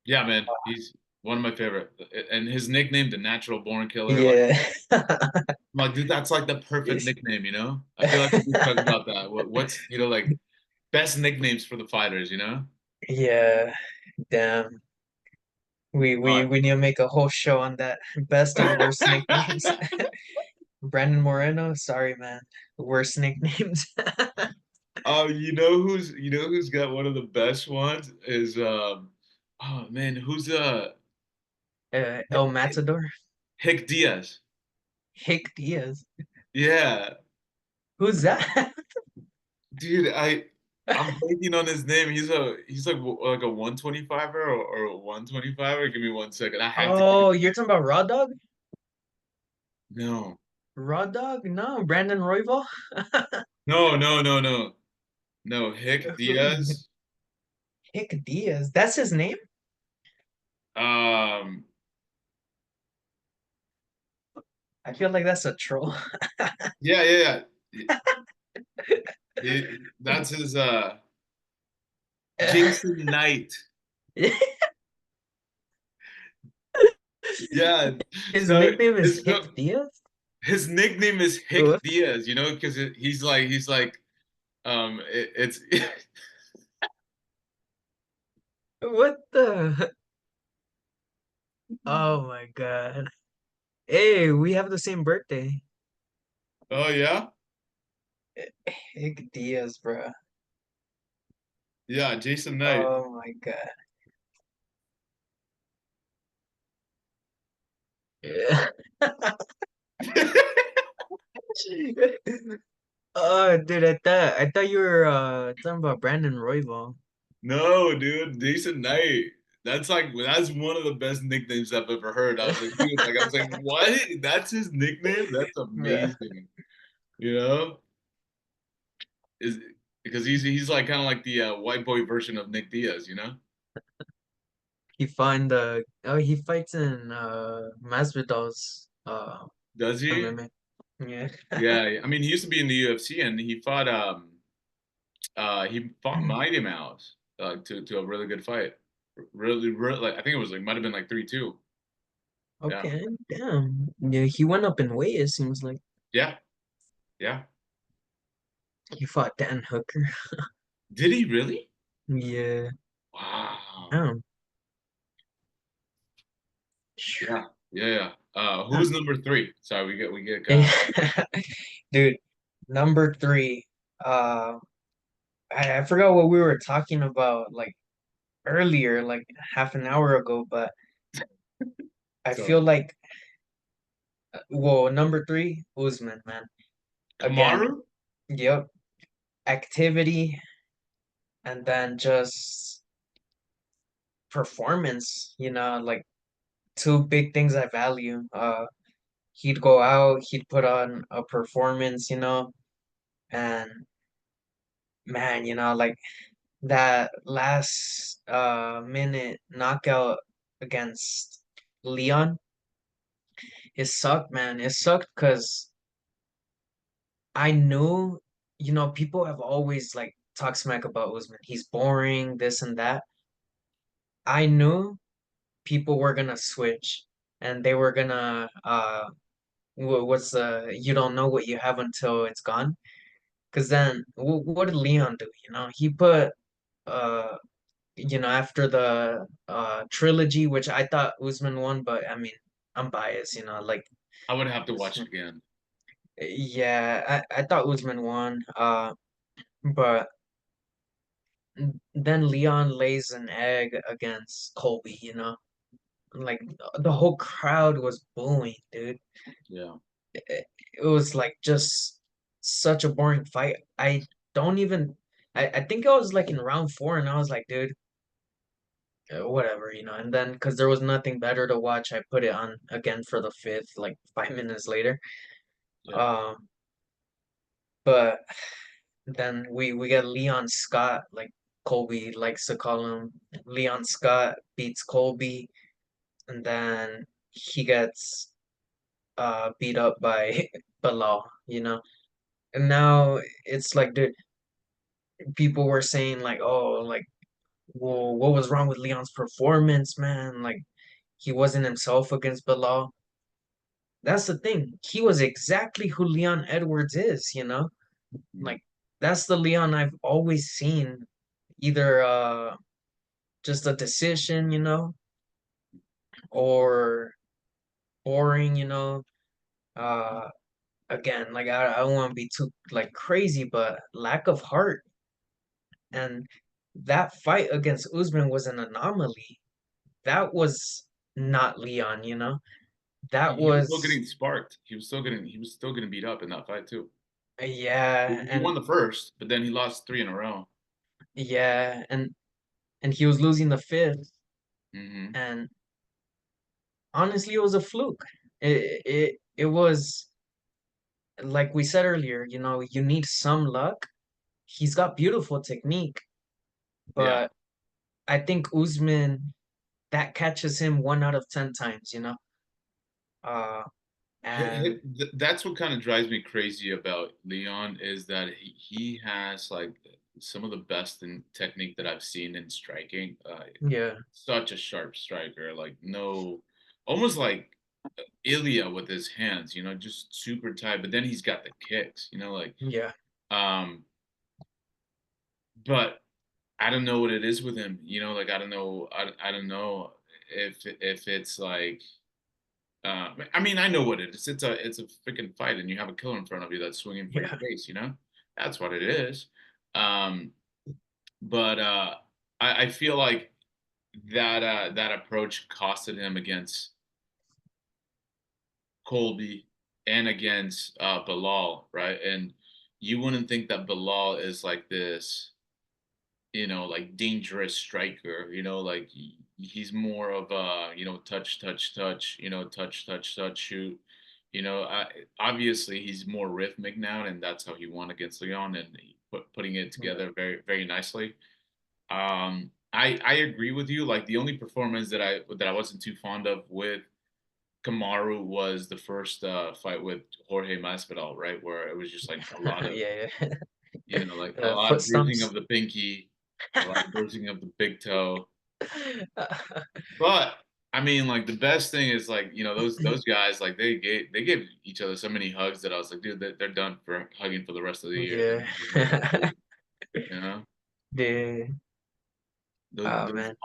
yeah, man. He's one of my favorite, and his nickname, the Natural Born Killer. Like, Yeah. I'm like, dude, that's like the perfect nickname, you know? I feel like we just talk about that. What's you know like best nicknames for the fighters, you know? Yeah, damn. We we But we need to make a whole show on that. Best and worst nicknames. Brandon Moreno, sorry man. Worst nicknames. you know who's got one of the best ones is oh man, who's El Matador. Hick Diaz. Hick Diaz. Yeah. Who's that? Dude, I I'm blanking on his name. He's like a 125er or a 125er. Give me 1 second. I have to. Oh, you're talking about Raw Dog? No, Raw Dog? No, Brandon Royval? no. Hick Who? Diaz. Hick Diaz. That's his name? Um, I feel like that's a troll. yeah. That's his Jason Knight. Yeah. His So nickname is Hick Diaz? his nickname is Hick What? Diaz, because he's like it's What the? Oh my God. Hey, we have the same birthday. oh yeah? Hick Diaz, bro. Yeah, Jason Knight. Oh my God. Yeah. Oh, dude, I thought you were talking about Brandon Royval. No, dude, Jason Knight. That's one of the best nicknames I've ever heard. I was like, what? That's his nickname? That's Bruh. amazing. You know? Is because he's like kind of like the white boy version of Nick Diaz. He fights in Masvidal's Does he? MMA. Yeah. Yeah, I mean, he used to be in the UFC and he fought Mighty Mouse to a really good fight. Really, like I think it was like might have been like 3-2. Yeah, Okay, damn. Yeah, he went up in weight, it seems like. yeah, yeah. He fought Dan Hooker. Did he really? Yeah. Wow. Damn. Yeah, yeah. Huh. Who's number three? Sorry, we get Dude, number three. Uh, I forgot what we were talking about like earlier, like half an hour ago, but I so feel like, well, number three, Usman, man. Again, Kamaru. yep, activity and then just performance, like two big things I value. He'd go out, he'd put on a performance, and man, like that last minute knockout against Leon, it sucked, man. It sucked because I knew, people have always like talked smack about Usman. He's boring, this and that. I knew people were gonna switch and they were gonna what's the you don't know what you have until it's gone. Because then what did Leon do? He put uh after the trilogy, which I thought Usman won, but I mean I'm biased, like I would have to watch it again. yeah, I thought Usman won, but then Leon lays an egg against Colby, like the whole crowd was booing, dude. Yeah, It was like just such a boring fight. Don't even I think I was like in round four and I was like, dude, whatever, and then because there was nothing better to watch, I put it on again for the fifth, like 5 minutes later. yeah. Um, but then we get Leon Scott, like Colby likes to call him. Leon Scott beats Colby, and then he gets beat up by Bilal, And now it's like, dude, people were saying like, oh, like, well, what was wrong with Leon's performance, man? Like, he wasn't himself against Bilal. That's the thing. He was exactly who Leon Edwards is, Mhm. Like, that's the Leon I've always seen. Either just a decision, or boring, Uh, again, like I don't want to be too like crazy, but lack of heart. And that fight against Usman was an anomaly. That was not Leon, That He was still was, getting sparked. He was still getting beat up in that fight too. yeah, He won and the first, but then he lost three in a row. yeah, and he was losing the fifth, Hmm. and honestly, it was a fluke. It was like we said earlier, you need some luck. He's got beautiful technique, Yeah. but I think Usman that catches him 1 out of 10 times, Uh, and That's what kind of drives me crazy about Leon is that he has like some of the best in technique that I've seen in striking. yeah, Such a sharp striker, like no, almost like Ilya with his hands, just super tight. But then he's got the kicks, like yeah, um. But I don't know what it is with him, like I don't know, I don't know if it's like I mean, I know what it is. It's a freaking fight, and you have a killer in front of you that's swinging for your yeah, face. That's what it is. Um, but I feel like that approach costed him against Colby and against Bilal, right? And you wouldn't think that Bilal is like this, like dangerous striker, like he's more of a, touch, touch, touch, touch, touch, touch, shoot. Obviously he's more rhythmic now, and that's how he won against Leon, and putting it yeah, together very, very nicely. I agree with you. Like the only performance that I wasn't too fond of with Kamaru was the first fight with Jorge Masvidal, right, where it was just like a lot of yeah, yeah. like a lot Foot of bruising of stumps. the pinky, a lot of bruising of the big toe. But I mean, like the best thing is like those guys like they gave each other so many hugs that I was like, dude, they're done for hugging for the rest of the year. Yeah. They're gonna sleep, you know. Yeah. Oh Those man.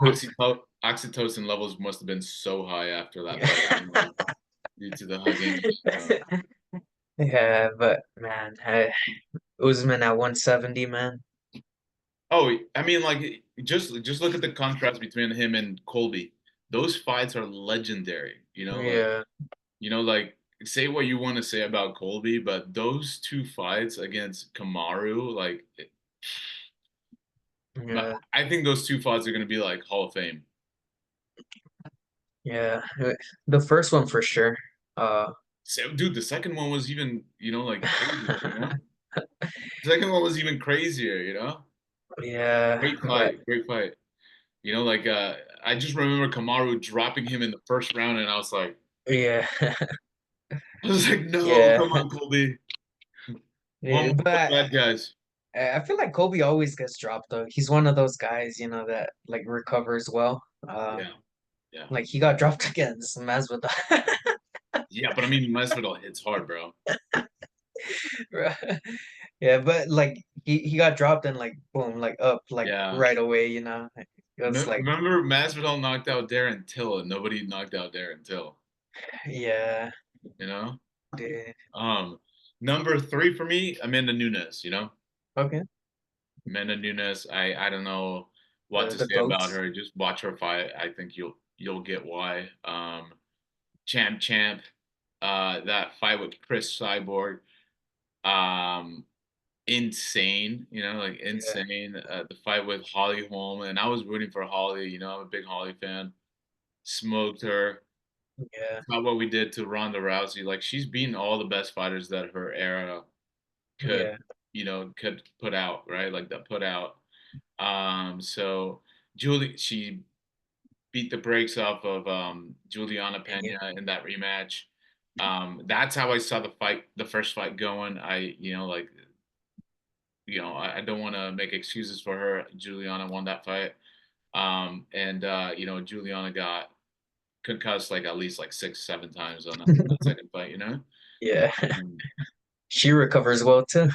oxytocin levels must have been so high after that fight, due to the hugging. Yeah, but man, Usman at 170, man. Oh, I mean, like just look at the contrast between him and Colby. Those fights are legendary. Yeah, Like say what you want to say about Colby, but those two fights against Kamaru, like, yeah, I think those two fights are going to be like Hall of Fame. yeah. The first one for sure. So, dude, the second one was even, like crazier. The second one was even crazier. Yeah, Great but fight, great fight. Like I just remember Kamaru dropping him in the first round, and I was like, yeah, no, yeah, come on, Colby, one yeah. more for the But bad guys. I feel like Kobe always gets dropped though. He's one of those guys, that like recovers well. Yeah, yeah, Like he got dropped against Masvidal. yeah. But I mean, Masvidal hits hard, bro. Yeah, but like he got dropped and like boom, like up like Yeah. right away. It was like Remember, Masvidal knocked out Darren Till, and nobody knocked out Darren Till. yeah, You know. dude. Um, Number three for me, Amanda Nunes. Okay. Amanda Nunes. I don't know what to The say about goats. her. Just watch her fight. I think you'll get why. Champ Champ. That fight with Chris Cyborg. Um, Insane. Like Yeah, insane. The fight with Holly Holm, and I was rooting for Holly. I'm a big Holly fan. Smoked her. yeah, Not what we did to Ronda Rousey. Like she's beaten all the best fighters that her era could, yeah, could put out, right? Like that put out. So she beat the brakes off of Juliana yeah. Pena in that rematch. That's how I saw the first fight going. I don't want to make excuses for her. Juliana won that fight. And Juliana got concussed like at least like 6, 7 times on that second fight. Yeah. Um, She recovers well too.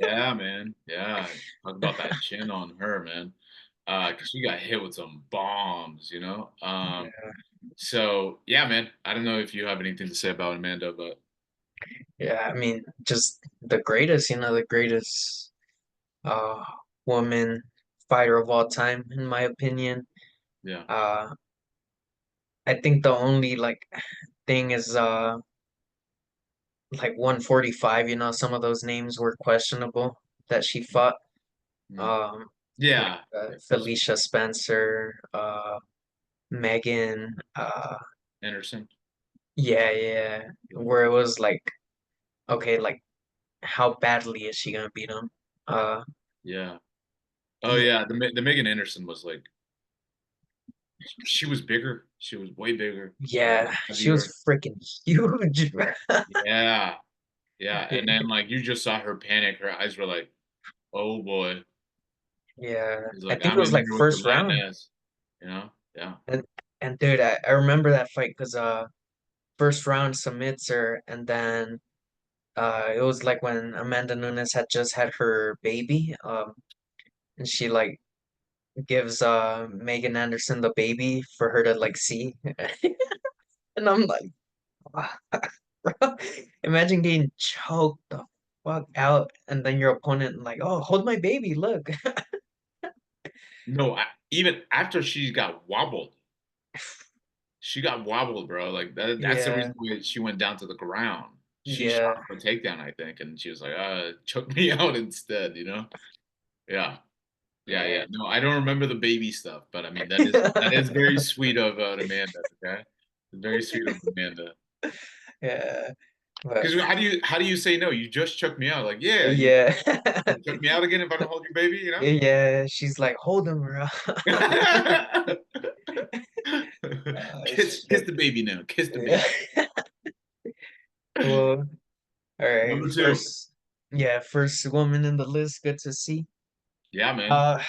yeah, man. Yeah. Talk about that chin on her, man. Cause she got hit with some bombs. Yeah, So yeah, man. I don't know if you have anything to say about Amanda, but yeah, I mean, just the greatest, the greatest uh woman fighter of all time, in my opinion. yeah. Uh I think the only like thing is like 145, some of those names were questionable that she fought. Mm. Um like Yeah. That's Felicia Spencer, Megan, Anderson. yeah, yeah, where it was like, okay, like how badly is she gonna beat him? Uh, Yeah. Oh yeah, yeah, the Megan Anderson was like she was bigger. She was way bigger. She was yeah, she was heavier. freaking huge. Yeah. Yeah. And then like you just saw her panic. Her eyes were like, oh boy. Yeah, He's I like, think it I'm was in like here with the first round. lioness. You know? Yeah. And dude, I remember that fight because first round submits her, and then it was like when Amanda Nunes had just had her baby, and she like gives Megan Anderson the baby for her to like see. And I'm like, bro, imagine getting choked the fuck out, and then your opponent like, oh, hold my baby, look. No, even after she got wobbled, she got wobbled, bro. Like that's the Yeah, reason why she went down to the ground. She shot yeah. for a takedown, I think, and she was like, choke me out instead, you know? Yeah. Yeah, yeah. Man. No, I don't remember the baby stuff, but I mean that is very sweet of Amanda, okay? Very sweet of Amanda. Yeah, but Because how do you say no? You just chucked me out. Like, yeah, yeah. you chuck me out again if I don't hold your baby, you know? Yeah, she's like, hold him, bro. Kiss Shit. the baby now. Kiss the Yeah. baby. Well, all right. Number two. First woman in the list. Good to see. Yeah, man. Uh,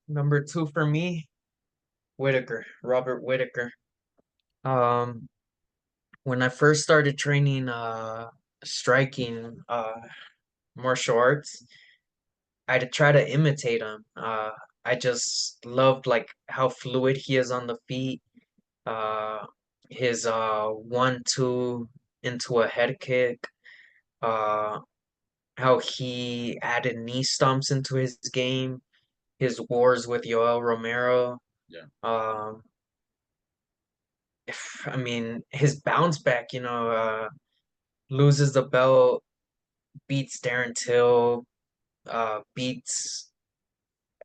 number two for me, Whitaker, Robert Whitaker. Um, when I first started training, striking, martial arts, I'd try to imitate him. I just loved like how fluid he is on the feet. Uh, his 1-2 into a head kick. Uh, how he added knee stomps into his game. His wars with Yoel Romero. Yeah. Um, I mean, his bounce back. Loses the belt, beats Darren Till, beats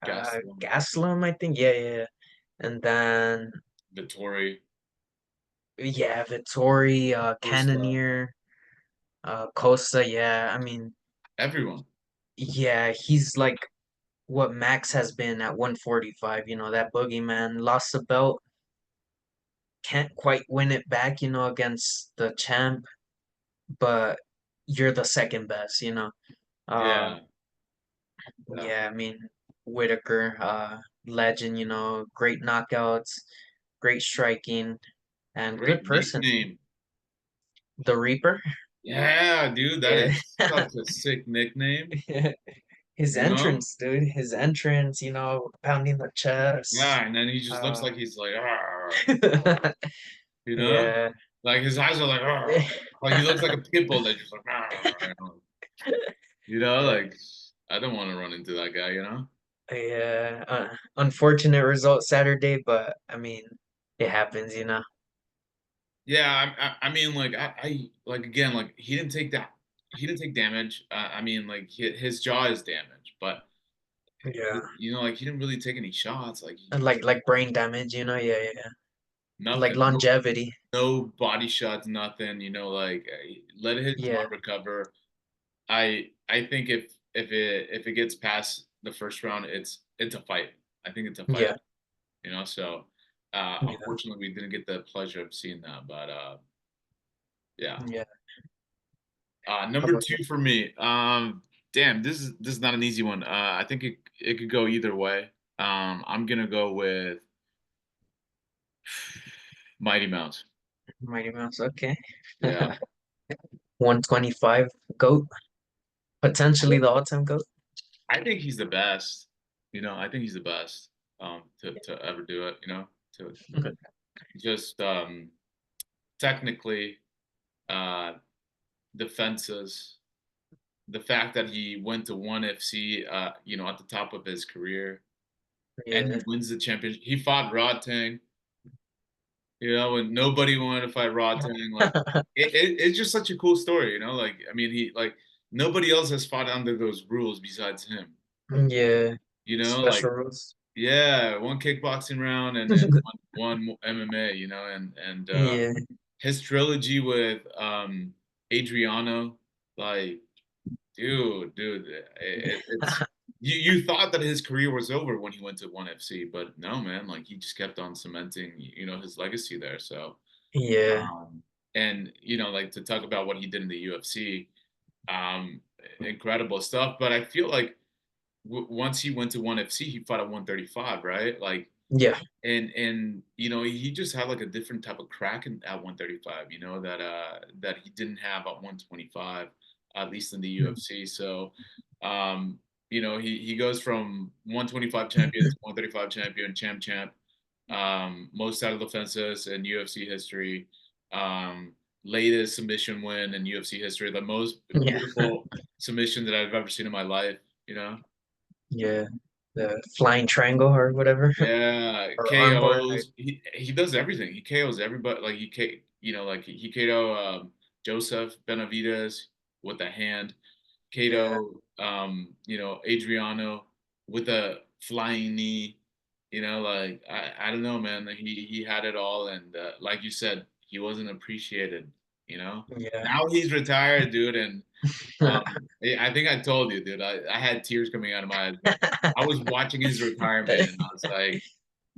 Gastelum, Gaslam, I think. Yeah, yeah, yeah. And then Vittori, yeah, Vittori, Costa, Cannonier, Costa. Yeah, I mean, everyone. yeah, he's like what Max has been at 145. That boogeyman lost the belt, can't quite win it back. Against the champ, but you're the second best. Um, Yeah. Yeah. yeah, I mean, Whitaker, legend. Great knockouts, great striking, and Great good person. nickname. The Reaper. Yeah, dude, that Yeah. is such a sick nickname. His You know? entrance, dude. His entrance, pounding the chest. Yeah, and then he just looks Uh, like he's like, "Arr," you know? yeah. Like his eyes are like, "Arr." Like he looks like a pit bull that just like, "Arr," you know, Yeah. like I don't want to run into that guy, you know? Yeah. Unfortunate result Saturday, but I mean, it happens. Yeah, I mean, like like again, like he didn't take damage. I mean, like his jaw is damaged, but Yeah. like he didn't really take any shots. Like And like brain damage. Yeah, yeah, yeah. Like nothing, longevity. no body shots, nothing. Like let his jaw Yeah. recover. I think if it gets past the first round, it's a fight. I think it's a fight. Yeah. So Yeah. unfortunately, we didn't get the pleasure of seeing that, but yeah. Yeah. How Number about two for me. Damn, this is not an easy one. I think it could go either way. I'm gonna go with Mighty Mouse. Mighty Mouse? Okay. Yeah, 125 GOAT. Potentially the all-time GOAT. I think he's the best. I think he's the best to ever do it. To just technically uh, defenses. The fact that he went to one FC, at the top of his career, and Yeah. he wins the championship. He fought Rod Tang. And nobody wanted to fight Rod Tang. Like it's just such a cool story. Like I mean, he like nobody else has fought under those rules besides him. Yeah. Special like rules. yeah, one kickboxing round and then one MMA, and Yeah. his trilogy with Adriano, like dude, it's you thought that his career was over when he went to ONE FC, but no, man, like he just kept on cementing, his legacy there. So, Yeah. um, and like to talk about what he did in the UFC, um, incredible stuff. But I feel like once he went to ONE FC, he fought at 135, right? Like Yeah. and he just had like a different type of crack at 135, that he didn't have at 125, at least in the UFC. So he goes from 125 champion to 135 champion, champ, most title defenses in UFC history, um latest submission win in UFC history, the most Yeah. beautiful submission that I've ever seen in my life, Yeah. The flying triangle or whatever. Yeah, Or armbar. KOs. He does everything. He KOs everybody. Like like he KO Joseph Benavidez with a hand. Yeah. KO Adriano with a flying knee. Like I don't know, man. He had it all, and like you said, he wasn't appreciated. Yeah. Now he's retired, dude, and I think I told you, dude. I had tears coming out of my eyes, but I was watching his retirement, and I was like,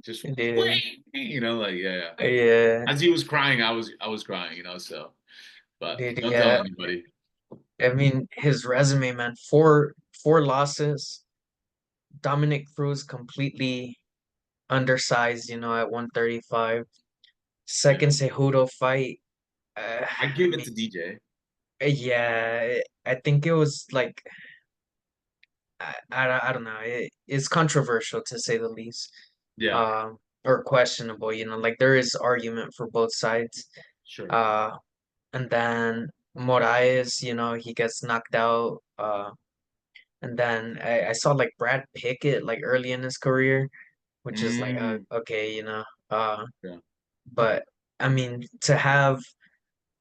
just Yeah. wait, like yeah. Yeah. As he was crying, I was crying, So, but Dude, don't tell yeah. anybody. I mean, his resume, man, four losses. Dominic Cruz completely undersized, at 135. Yeah, Second Cejudo fight. I I give it mean, to DJ. yeah, I think it was like I don't know. It's controversial to say the least. Yeah, Um, or questionable, like there is argument for both sides. sure. Uh, and then Moraes, he gets knocked out. And then I saw like Brad Pickett like early in his career, which is like Mm, okay, yeah, but I mean to have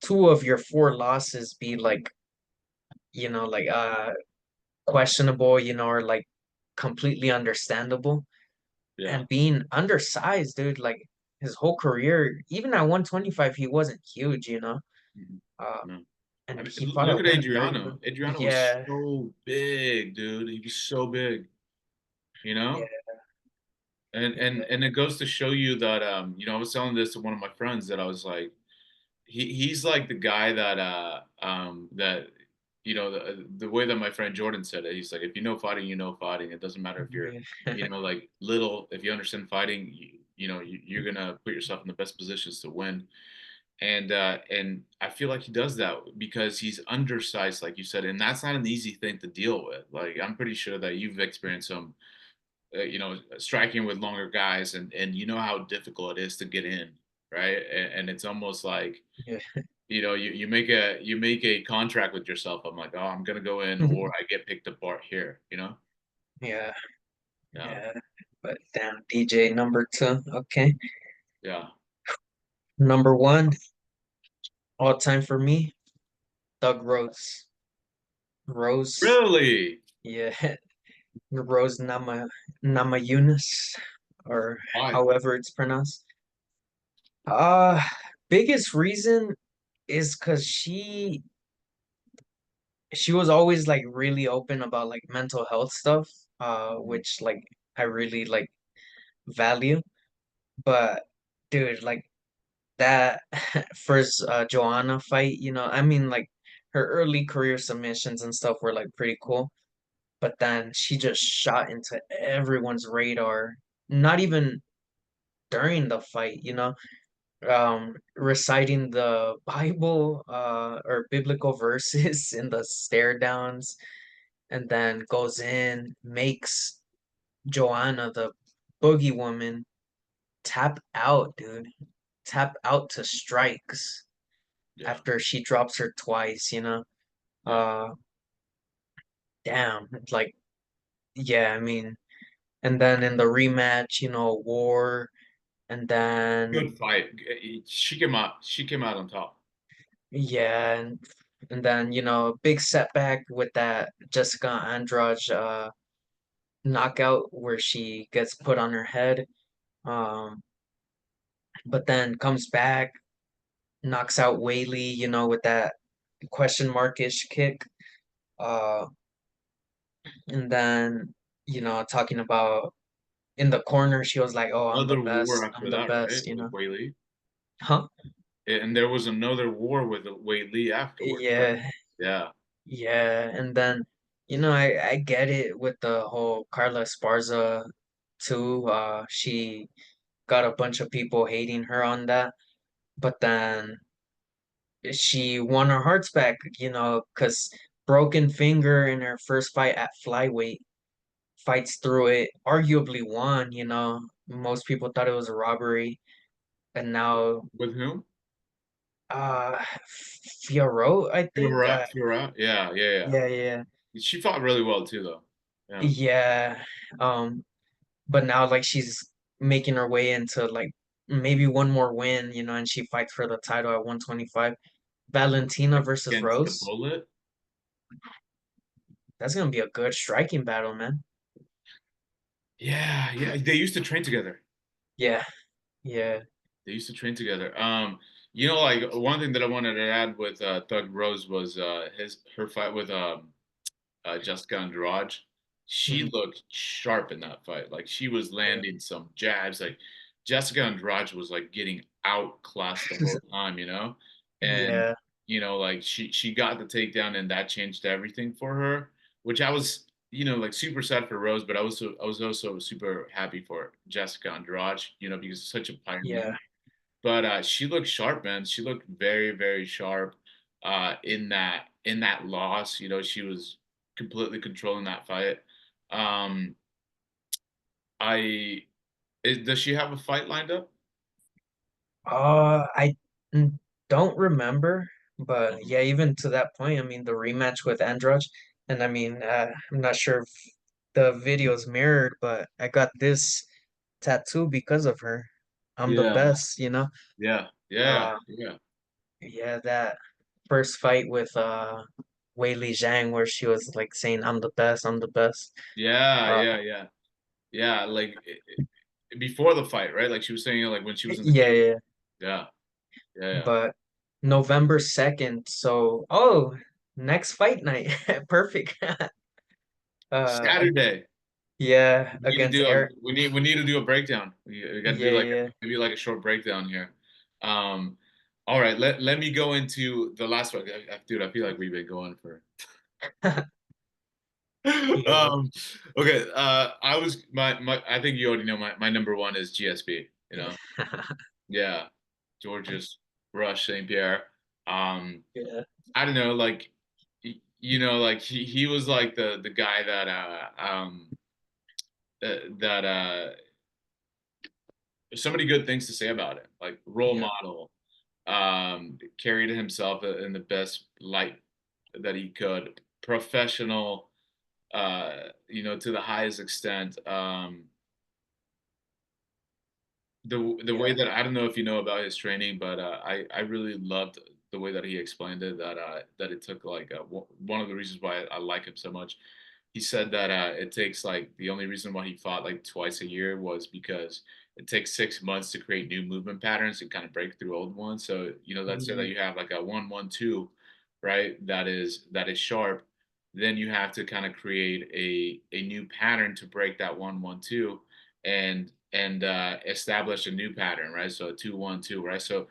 two of your four losses be like, like questionable, or like completely understandable. yeah. And being undersized, dude, like his whole career, even at 125, he wasn't huge, Mhm. Uh, No. I and mean, he fought look at at Adriano. 135. Adriano was Yeah, so big, dude. He was so big, you yeah, know? And it goes to show you that I was telling this to one of my friends that I was like, he's like the guy that the way that my friend Jordan said it. He's like, if you know fighting, you know fighting. It doesn't matter if you're yeah, like little. If you understand fighting, you're gonna put yourself in the best positions to win. And I feel like he does that because he's undersized, like you said, and that's not an easy thing to deal with. Like I'm pretty sure that you've experienced some striking with longer guys, and you know how difficult it is to get in, right? And it's almost like yeah, you make a contract with yourself. I'm like, oh, I'm gonna go in, or I get picked apart here. yeah, Yeah, yeah. But damn, DJ number two. Okay, yeah. number one all time for me, Doug Rose. Rose, Really? yeah, Rose Namajunas, or Why? however it's pronounced. Biggest reason is because she was always like really open about like mental health stuff, Mhm. which like I really like value. But dude, like that first Joanna fight, I mean like her early career submissions and stuff were like pretty cool, but then she just shot into everyone's radar, not even during the fight, reciting the Bible or biblical verses in the stare downs, and then goes in, makes Joanna, the boogie woman, tap out, dude. Tap out to strikes Yeah, after she drops her twice, yeah. Uh, damn, like, yeah, I mean, and then in the rematch, war, and then, Good fight. She came out. She came out on top. yeah, and then, big setback with that Jessica Andrade, knockout where she gets put on her head, um, but then comes back, knocks out Whaley, with that question markish kick. Uh, and then, talking about in the corner, she was like, "Oh, I'm the Another war best. after I'm the that, right? best," you With know. Wei Li. Huh? And there was another war with Wei Li afterwards, right? Yeah, Yeah. yeah. And then, I get it with the whole Carla Esparza too. She got a bunch of people hating her on that, but then she won her hearts back, because broken finger in her first fight at flyweight, fights through it, arguably won. Most people thought it was a robbery, and now With whom? Fiorot, I think. Fiora. Fiora. Yeah, yeah, Yeah, yeah, yeah. She fought really well too, though. Yeah. yeah. Um, but now like she's making her way into like maybe one more win, and she fights for the title at 125. Valentina versus Against the Rose. Bullet. That's gonna be a good striking battle, man. Yeah, yeah. They used to train together. Yeah, yeah, They used to train together. Like one thing that I wanted to add with Thug Rose was his her fight with Jessica Andrade. She mhm, looked sharp in that fight. Like she was yeah, landing some jabs. Like Jessica Andrade was like getting outclassed the whole time, and yeah, like she got the takedown, and that changed everything for her. Which I was, like super sad for Rose, but I was also super happy for Jessica Andrade, because it's such a pioneer. yeah. But she looked sharp, man. She looked very, very sharp in that loss. She was completely controlling that fight. Um, does she have a fight lined up? I don't remember, but Um, yeah, even to that point, I mean, the rematch with Andrade, and I mean, I'm not sure if the video's mirrored, but I got this tattoo because of her. I'm the yeah, best. yeah, yeah, Uh, yeah, yeah, that first fight with Wei Li Zhang where she was like saying, "I'm the best, I'm the best." yeah, Uh, yeah, yeah, yeah. Like before the fight, right? Like she was saying, like when she was in the yeah, cage. yeah, Yeah, yeah, yeah. but November 2nd, so next fight night. Perfect. Uh, Saturday. yeah, We need to against do a Eric. we need to do a breakdown. We got to do Yeah, like yeah. maybe like a short breakdown here. Um, all right, let me go into the last one. Dude, I feel like we've been going for. Yeah. Okay. I was my I think you already know my number one is GSP. Yeah, Georges Rush St. Pierre. Um, Yeah. I don't know, like like he was like the guy that so many good things to say about him, like role Yeah. model, carried himself in the best light that he could, professional, to the highest extent. The way Yeah. that I don't know if you know about his training, but I really loved the way that he explained it. That it took like one of the reasons why I like him so much. He said that it takes like the only reason why he fought like twice a year was because it takes 6 months to create new movement patterns and kind of break through old ones. So let's say that Mhm. you have like a 1-1-2, right? That is sharp. Then you have to kind of create a new pattern to break that 1-1-2 and establish a new pattern, right? So a 2-1-2, right? So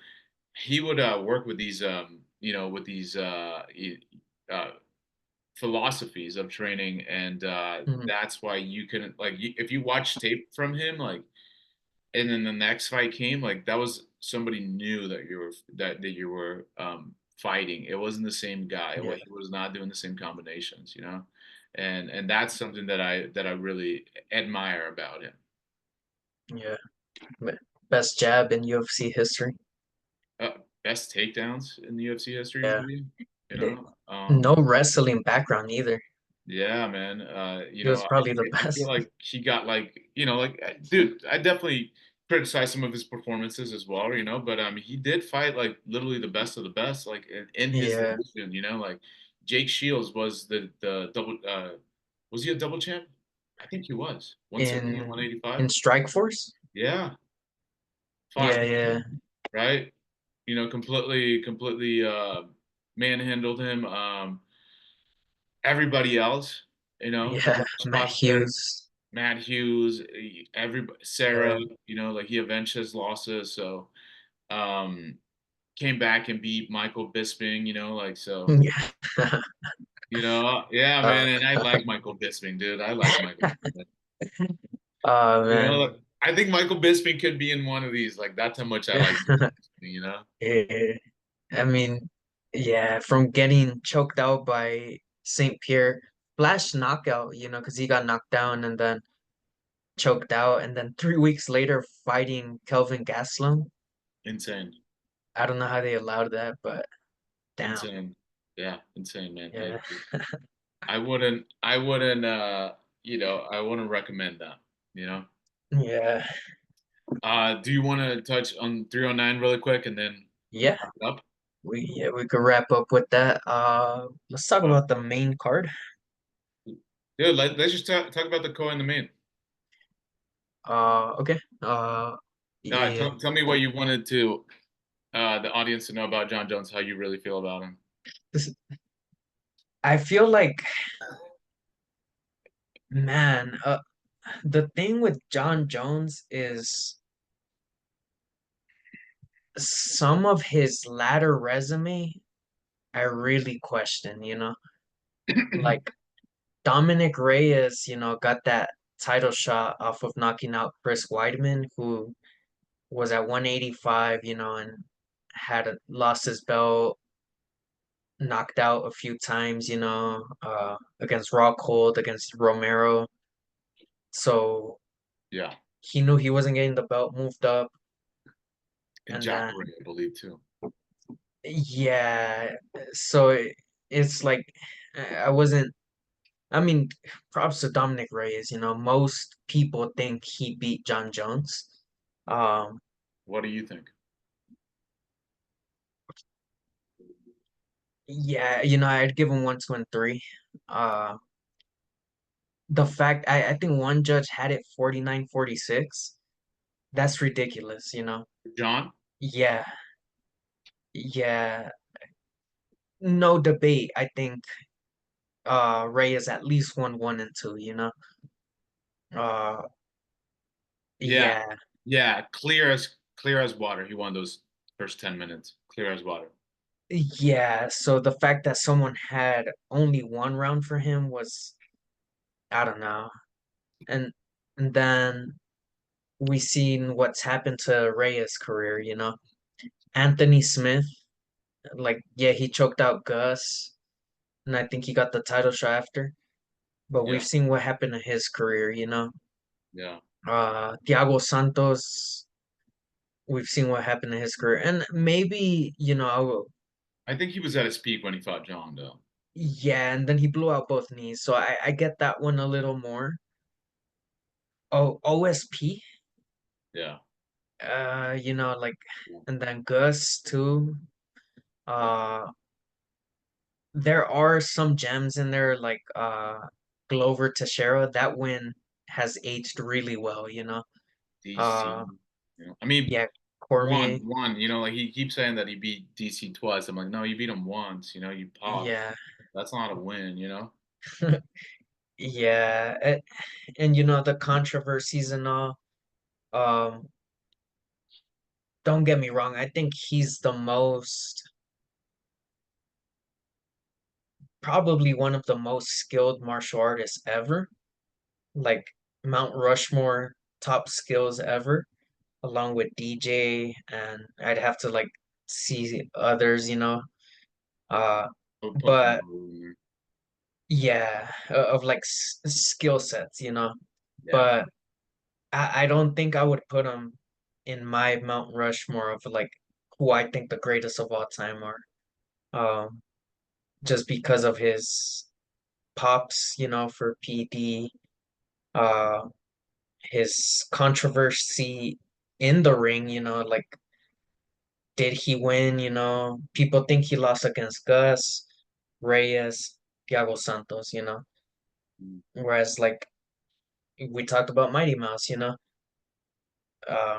he would work with these, uh, philosophies of training, and Mhm. that's why you can like if you watch tape from him, like, and then the next fight came, like that was somebody new that you were fighting. It wasn't the same guy. Yeah. He was not doing the same combinations. And that's something that I really admire about him. Yeah. Best jab in UFC history. uh, Best takedowns in the UFC history, Yeah. maybe. You Yeah. know, No wrestling background either. yeah, man. He was probably the I feel best. like he got like, dude, I definitely criticize some of his performances as well, but he did fight like literally the best of the best, like in his Yeah. division, like Jake Shields was the double, was he a double champ? I think he was 170, in 185. in Strike Force. Yeah, Yeah, fuck, yeah, right? Completely manhandled him. Everybody else, yeah. who Matt spots there, Hughes. Matt Hughes, everybody, Sarah, Yeah, like he avenged his losses, so um, came back and beat Michael Bisping, like so. yeah. Yeah, Uh, man, and I like Michael Bisping, dude. I like Michael Bisping. oh man. Like, I think Michael Bisping could be in one of these. Like that's how much I like Michael Bisping. Yeah. I mean, yeah, from getting choked out by St. Pierre, flash knockout, because he got knocked down and then choked out, and then 3 weeks later fighting Kelvin Gastelum. Insane, I don't know how they allowed that, but damn. insane. Yeah, insane, man. Yeah. I wouldn't recommend that. You know. Yeah. Do you want to touch on 309 really quick and then Yeah. wrap it up? We could wrap up with that. Let's talk Uh, about the main card. Dude, let's just talk about the co and the main. Okay. Yeah. Tell me what you wanted to the audience to know about John Jones, how you really feel about him. This, I feel like, man, the thing with John Jones is some of his latter resume I really question. Like Dominic Reyes, got that title shot off of knocking out Chris Weidman, who was at 185, and had lost his belt, knocked out a few times, against Rockhold, against Romero. So Yeah, he knew he wasn't getting the belt, moved up, and and then Jacare, I believe too. yeah, so it's like I wasn't. I mean, props to Dominic Reyes. Most people think he beat John Jones. Um, What do you think? yeah, I'd give him 1, 2, and 3. Uh, the fact I think one judge had it 49-46. That's ridiculous. John? Yeah, yeah. No debate. I think Reyes at least won 1 and 2. Uh, Yeah, yeah. yeah, clear as water. He won those first 10 minutes, clear as water. Yeah, so the fact that someone had only one round for him was, I don't know. And and then we seen what's happened to Reyes' career. Anthony Smith, like, yeah, he choked out Gus, and I think he got the title shot after. But we've Yeah, seen what happened to his career. yeah. Thiago Santos, we've seen what happened to his career. And maybe, I think he was at his peak when he fought John, though. yeah, and then he blew out both knees. So I get that one a little more. Oh, OSP, Yeah. like, and then Gus too. Uh, there are some gems in there, like Glover Teixeira. That win has aged really well. DC. Uh, I mean, yeah, Cormier. one. Like he keeps saying that he beat DC twice. I'm like, no, you beat him once. You popped. Yeah, That's not a win. yeah, and the controversies and all. Um, don't get me wrong. I think he's the probably one of the most skilled martial artists ever. Like Mount Rushmore top skills ever, along with DJ, and I'd have to like see others. Uh, I'll put but Kamaru in there. yeah, of like skill sets. Yeah. But I don't think I would put him in my Mount Rushmore of like who I think the greatest of all time are. Um, just because of his pops, for PD, uh, his controversy in the ring, like did he win? People think he lost against Gus, Reyes, Thiago Santos. Mm. Whereas like We talked about Mighty Mouse, uh,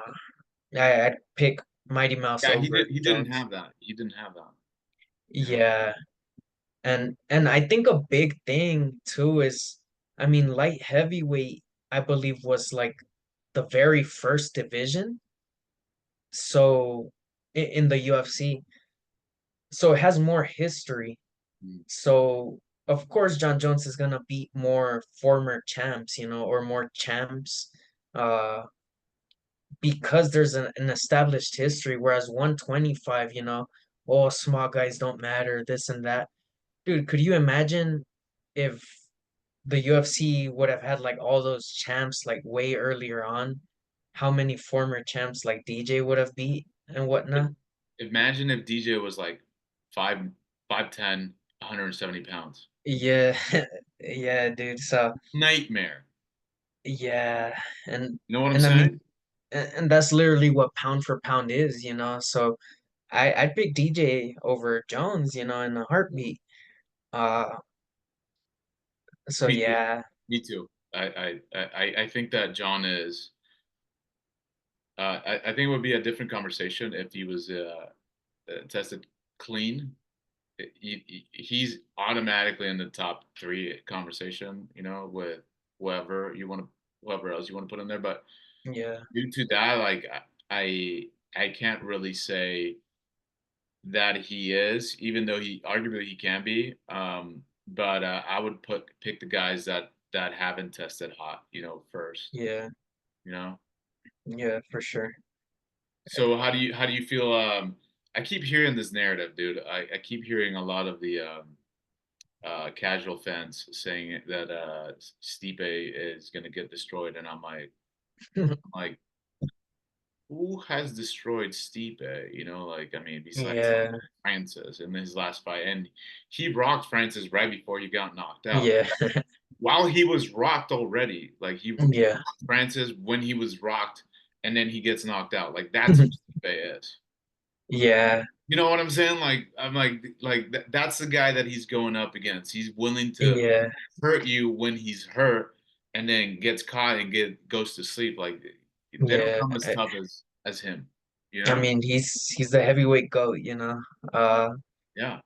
I'd pick Mighty Mouse Yeah, over he didn't Jones. have that. He didn't have that. You know. Yeah, and I think a big thing too is, I mean, light heavyweight, I believe was like the very first division. So in the UFC, so it has more history. Mm. So of course John Jones is gonna beat more former champs, or more champs, uh, because there's an established history. Whereas 125, oh, small guys don't matter, this and that. Dude, could you imagine if the UFC would have had like all those champs like way earlier on? How many former champs like DJ would have beat and whatnot? Imagine if DJ was like five 5'10", 170 pounds. Yeah, yeah, dude. So Nightmare. yeah, and You know what I'm and I mean, saying? and that's literally what pound for pound is. So I'd pick DJ over Jones, in a heartbeat. Uh, so Me too. yeah, Me too. I think that John is. I think it would be a different conversation if he was tested clean. He's automatically in the top three conversation. With whoever else you want to put in there. But yeah, due to that, like I can't really say that he is, even though he arguably he can be. But I would pick the guys that haven't tested hot, first. yeah, You know. yeah, for sure. So how do you feel? I keep hearing this narrative, dude. I keep hearing a lot of the casual fans saying that Stipe is gonna get destroyed, and I'm like, who has destroyed Stipe? Like I mean, besides like Yeah, Francis in his last fight, and he rocked Francis right before he got knocked out. yeah, While he was rocked already, like he yeah, rocked Francis when he was rocked, and then he gets knocked out. Like that's who Stipe is. yeah, You know what I'm saying? Like I'm like that's the guy that he's going up against. He's willing to yeah, hurt you when he's hurt, and then gets caught and goes to sleep. Like they don't yeah. come as tough as him. You I know? mean, he's the heavyweight goat. Uh, Yeah.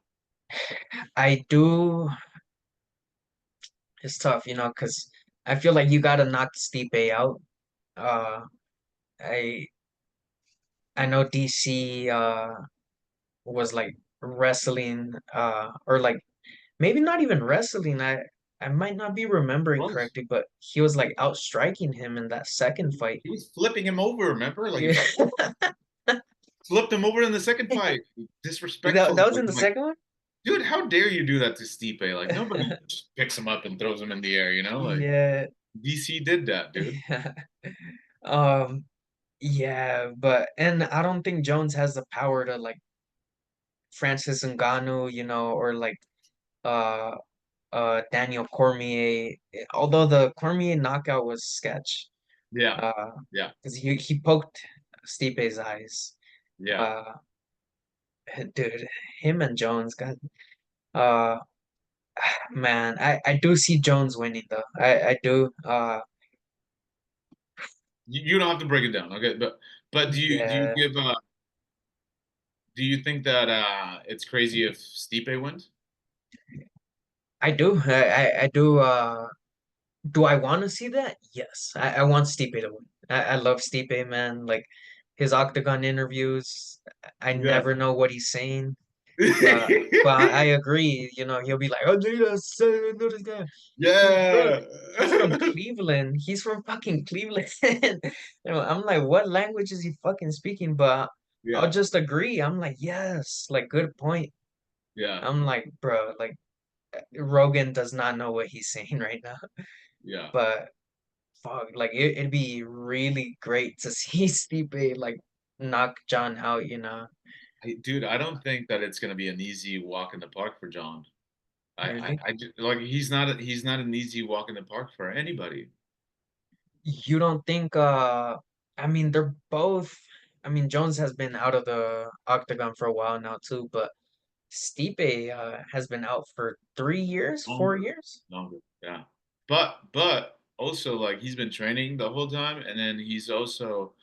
I do. It's tough, because I feel like you gotta knock Stipe out. Uh, I I know DC was like wrestling, or like maybe not even wrestling. I might not be remembering Was correctly, but he was like outstriking him in that second fight. he was flipping him over? Remember? Like he Yeah. flipped him over in the second fight. That Disrespectful. that was Like, in the I'm like, second one? dude, how dare you do that to Stipe? Like nobody just picks him up and throws him in the air. Like Yeah. DC did that, dude. Yeah. Um, yeah, and I don't think Jones has the power to like Francis Ngannou, or like uh Daniel Cormier. Although the Cormier knockout was sketch, Yeah. uh, Yeah. because he poked Stipe's eyes. Yeah. Uh, dude, him and Jones got uh man, I do see Jones winning though. I do. You don't have to break it down, okay? But do you Yeah, give do you think that it's crazy if Stipe wins? I do. I do. Do I want to see that? Yes, I want Stipe to win. I love Stipe, man. Like his Octagon interviews, I Yeah. never know what he's saying. But I agree. He'll be like, "Oh, dude, know this guy, dude, bro. Yeah. He's from Cleveland. He's from fucking Cleveland." I'm like, what language is he fucking speaking? But I'll Yeah. just agree. I'm like, yes, like good point. Yeah. I'm like, bro, like Rogan does not know what he's saying right now. Yeah. But fuck, like it'd be really great to see Stipe like knock John out. Dude, I don't think that it's gonna be an easy walk in the park for John. Really? Like he's not an easy walk in the park for anybody. You don't think I mean they're both, I mean Jones has been out of the octagon for a while now too, but Stipe has been out for 3 years, four Longer. years? Longer. Yeah. But also like he's been training the whole time, and then he's also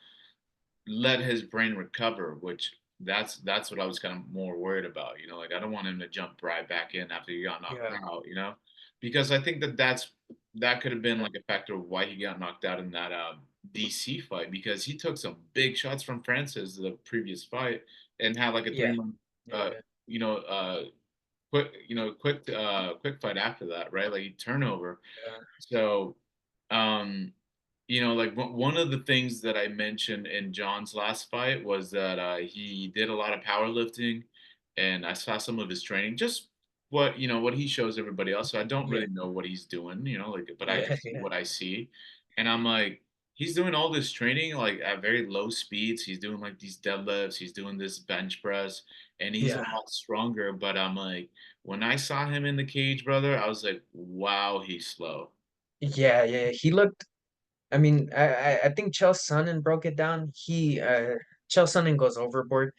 let his brain recover, which that's what I was kind of more worried about. You know, like I don't want him to jump right back in after he got knocked Yeah, out. You know, because I think that could have been like a factor of why he got knocked out in that DC fight because he took some big shots from Francis the previous fight and had like a yeah, 3 month uh yeah, you know quick fight after that, right? Like he turnover. yeah, So, um, like one of the things that I mentioned in John's last fight was that he did a lot of powerlifting, and I saw some of his training, just what he shows everybody else. So I don't yeah, really know what he's doing, like, but I yeah, just see yeah, what I see, and I'm like, he's doing all this training like at very low speeds. He's doing like these deadlifts, he's doing this bench press, and he's a yeah, lot stronger. But I'm like, when I saw him in the cage, brother, I was like, wow, he's slow. yeah, yeah. He looked. I mean, I think Chael Sonnen broke it down. Chael Sonnen goes overboard.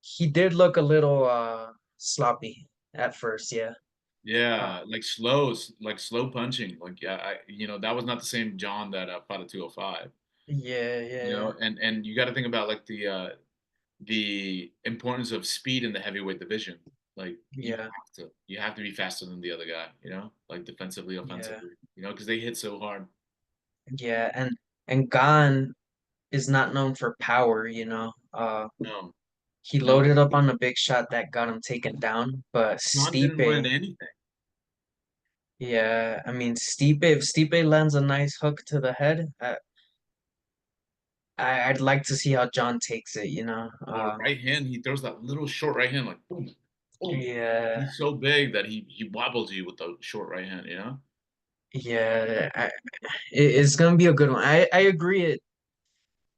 He did look a little sloppy at first. Yeah. Uh, Yeah, like slow punching. Like yeah, that was not the same John that fought at 205. yeah, yeah, And you got to think about like the importance of speed in the heavyweight division. Like yeah, you have to be faster than the other guy. Like defensively, yeah, offensively. Because they hit so hard. yeah. And Gon is not known for power. No, He no, loaded up on a big shot that got him taken down. But John didn't land Stipe, anything. yeah, I mean Stipe, if Stipe lands a nice hook to the head, I'd like to see how John takes it. Or right hand, he throws that little short right hand, like boom, boom. Yeah, He's so big that he wobbles you with the short right hand. yeah, it's gonna be a good one. I agree.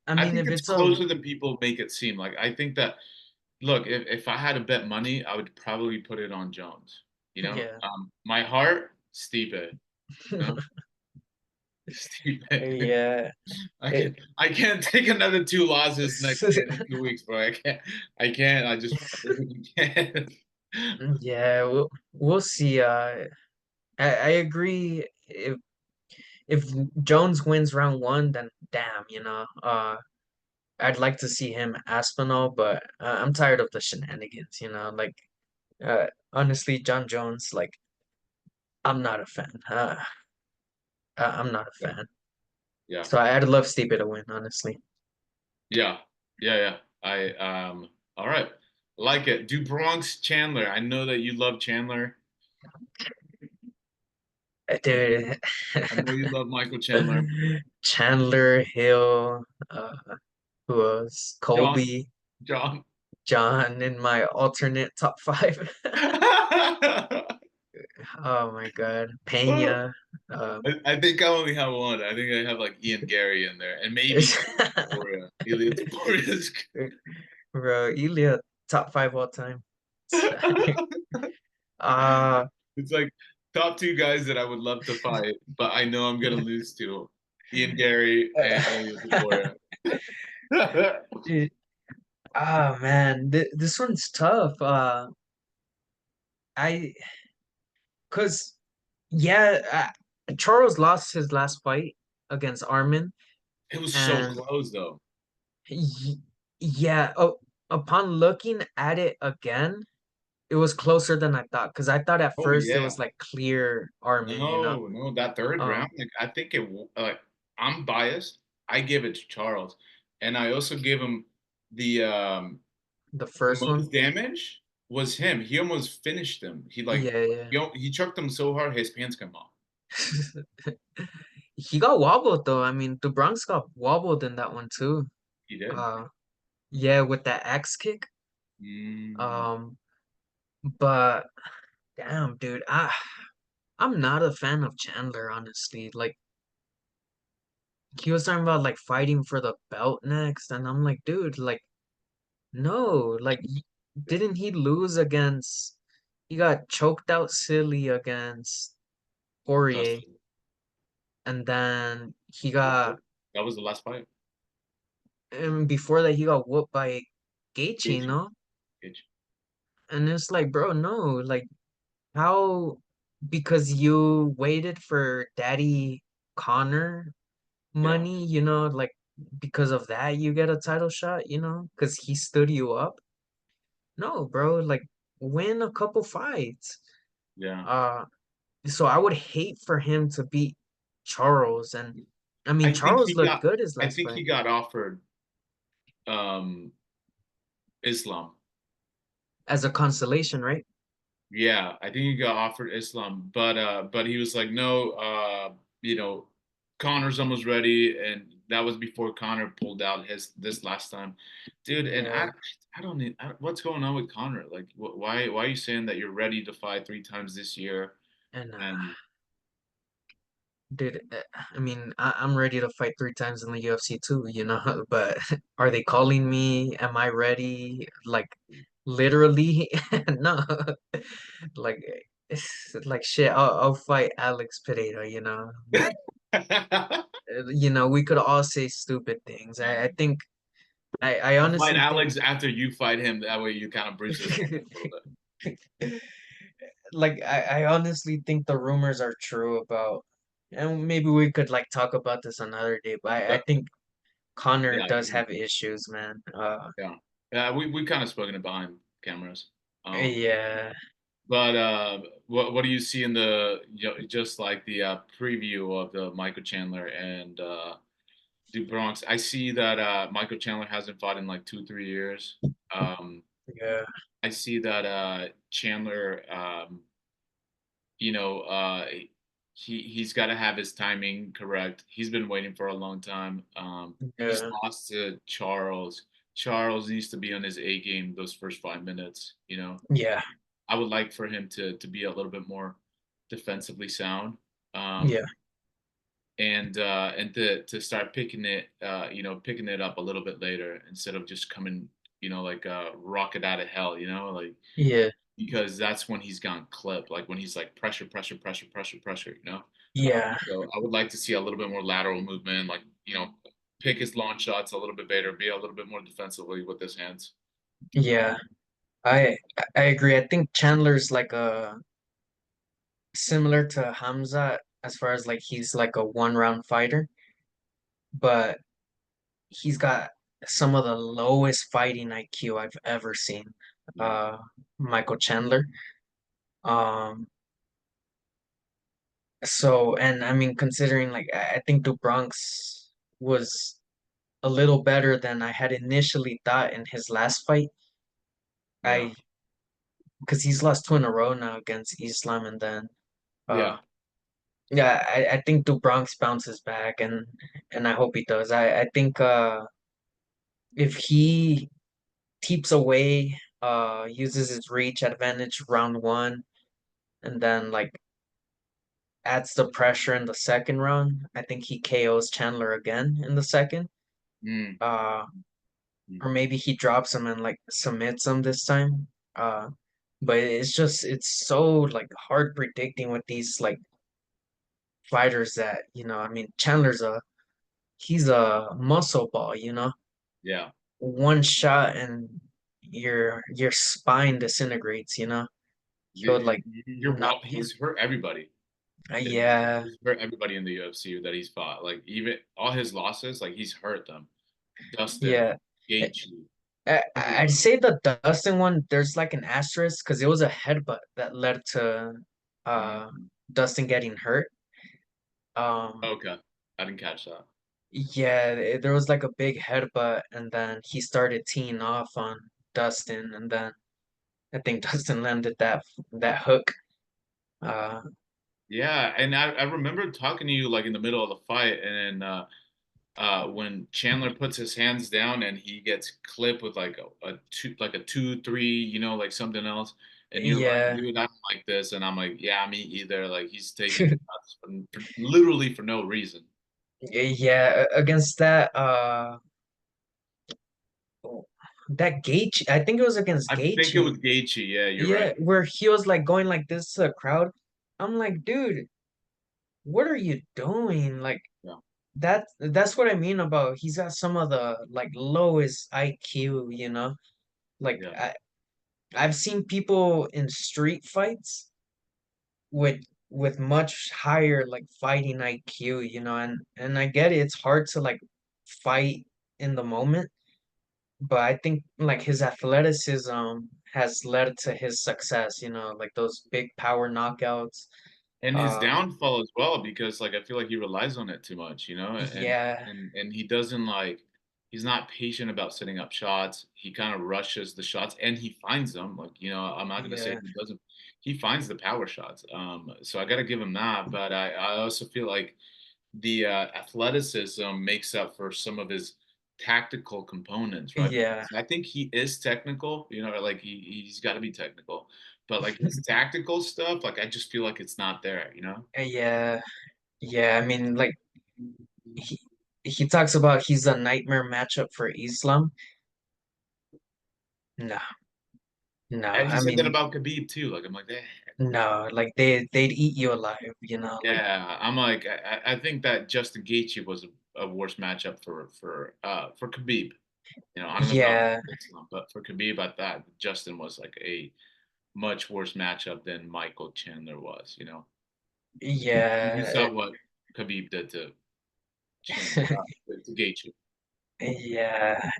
I I mean, think if it's it's a closer than people make it seem. Like I think that look, if I had to bet money, I would probably put it on Jones. yeah, My heart, Stipe. Stipe. yeah, I can it, I can't take another two losses in 2 weeks, bro. I can't. I can't. I really can't. yeah, we'll see. I agree. If Jones wins round one, then damn, I'd like to see him Aspinall, but I'm tired of the shenanigans, like honestly, John Jones, like I'm not a fan. I'm not a Yeah, fan. yeah, So I'd love Stipe to win, honestly. yeah, yeah, yeah. I All right, like it. Do Bronx Chandler. I know that you love Chandler. Dude, I know you love Michael Chandler. Chandler Hill, who else? John, Colby, John. John in my alternate top five. Oh my God, Pena. Um, I think I only have one. I think I have like Ian Gary in there, and maybe Topuria. Ilya Topuria's. bro, Ilya top five all time. Uh, It's like top two guys that I would love to fight, but I know I'm gonna lose to Ian Gary and Ilya Topuria. dude, man, this one's tough. I, cause yeah, Charles lost his last fight against Armin, It was so and close though. y yeah, upon looking at it again, it was closer than I thought. Cause I thought at Oh first it yeah. was like clear Armin. No, no, that third round, Um, like I think like I'm biased. I give it to Charles, and I also give him the the the first one, most damage was him. He almost finished him. yeah, yeah. He chucked him so hard his pants come off. He got wobbled though. I mean, the Bronx got wobbled in that one too. He did. Uh, yeah, with that axe kick. Mm, Um, but damn, dude, I'm not a fan of Chandler, honestly. Like he was talking about like fighting for the belt next, and I'm like, dude, like no, like didn't he lose against? He got choked out silly against Poirier, Dustin. and then he Yeah, got, that was the last fight. and before that he got whooped by Gaethje, Gaethje. no? Gaethje. And it's like, bro, no, like how because you waited for daddy. Connor Yeah, money, like because of that you get a title shot, because he stood you up. No, bro, like win a couple fights. yeah. Uh, so I would hate for him to beat Charles, and I mean I think Charles he looked got. good his I last think fight. he got offered um Islam. As a consolation, right? Yeah, I think he got offered Islam, but he was like, no, you know, Connor's almost ready, and that was before Connor pulled out his this last time, dude. And Yeah, I don't need what's going on with Connor. Like, why are you saying that you're ready to fight 3 times this year? and And dude, I mean, I'm ready to fight 3 times in the UFC too, but are they calling me? Am I ready? Like, literally, no. Like, it's like shit. I'll fight Alex Pereira, Like, we could all say stupid things. I think I I'll fight honestly think Alex after you fight him. That way, you kind of bridge this gap a little like I honestly think the rumors are true about, and maybe we could like talk about this another day, but I bit. think Connor Yeah, does have issues, man. yeah, yeah. We kind of spoken it behind cameras. Um, Yeah, But what do you see in the just like the preview of the Michael Chandler and Du Bronx? I see that Michael Chandler hasn't fought in like 2 3 years. Um, yeah, I see that Chandler, you know, he's got to have his timing correct. He's been waiting for a long time. He's yeah, lost to Charles. Charles needs to be on his A game those first 5 minutes. yeah, I would like for him to be a little bit more defensively sound, yeah, and to start picking it up a little bit later instead of just coming, like a rocket out of hell, like yeah, because that's when he's gone clip, like when he's like pressure, pressure, pressure, pressure, pressure. yeah, So I would like to see a little bit more lateral movement, like pick his launch shots a little bit better, be a little bit more defensively with his hands. yeah. I I agree. I think Chandler's like a similar to Hamza as far as like he's like a one round fighter, but he's got some of the lowest fighting IQ I've ever seen. Yeah, Uh, Michael Chandler. Um, and I mean, considering like I think the Bronx was a little better than I had initially thought in his last fight. yeah, I Because he's lost two in a row now against Islam, and then uh, yeah, yeah, I think the Bronx bounces back, and I hope he does. I think if he keeps away, uses his reach advantage round one, and then like adds the pressure in the second round, I think he KOs Chandler again in the second. mm, Uh, mm, or maybe he drops him and like submits him this time. Uh, but it's so like hard predicting with these like fighters that, I mean, he's a muscle ball, yeah. one shot and your spine disintegrates, he'll like You're knock well. you. He's hurt everybody. Yeah, He's hurt everybody in the UFC that he's fought. Like even all his losses, like he's hurt them. Dustin, yeah. Gaethje, I'd everybody. say the Dustin one, there's like an asterisk because it was a headbutt that led to Mm. Dustin getting hurt. Um, Okay, I didn't catch that. yeah, there was like a big headbutt, and then he started teeing off on Dustin, and then I think Dustin landed that hook. Uh, Yeah, and I remember talking to you like in the middle of the fight, and then when Chandler puts his hands down and he gets clipped with like a two, like a 2 3, like something else, and you're like, yeah, dude, I don't like this, and I'm like, yeah, me either. Like he's taking shots literally for no reason. yeah. Against that Gaethje, I think it was against I think it Gaethje. was Gaethje. Yeah, you're Yeah, right. where he was like going like this to the crowd. I'm like, dude, what are you doing? Like Yeah, that's what I mean about he's got some of the like lowest IQ, Like yeah, I've seen people in street fights with with much higher like fighting IQ, and I get it, it's hard to like fight in the moment, but I think like his athleticism has led to his success, like those big power knockouts. And his Uh, downfall as well, because like I feel like he relies on it too much, and yeah, he doesn't like he's not patient about setting up shots. He kind of rushes the shots and he finds them. Like, I'm not gonna say yeah, he doesn't. He finds the power shots. So I gotta give him that. But I also feel like the athleticism makes up for some of his tactical components, right? yeah, Because I think he is technical, like he's got to be technical, but like his tactical stuff, like I just feel like it's not there. yeah, yeah. I mean, like he he talks about he's a nightmare matchup for Islam. No, no. And he I said that mean, about Khabib too. Like I'm like, no. Like they'd eat you alive. Like yeah. I'm like, I think that Justin Gaethje was a worse matchup for Khabib. I don't know about yeah, Islam, but for Khabib, I thought Justin was like a much worse matchup than Michael Chandler was. You yeah, saw what Khabib did to to Gaethje. yeah.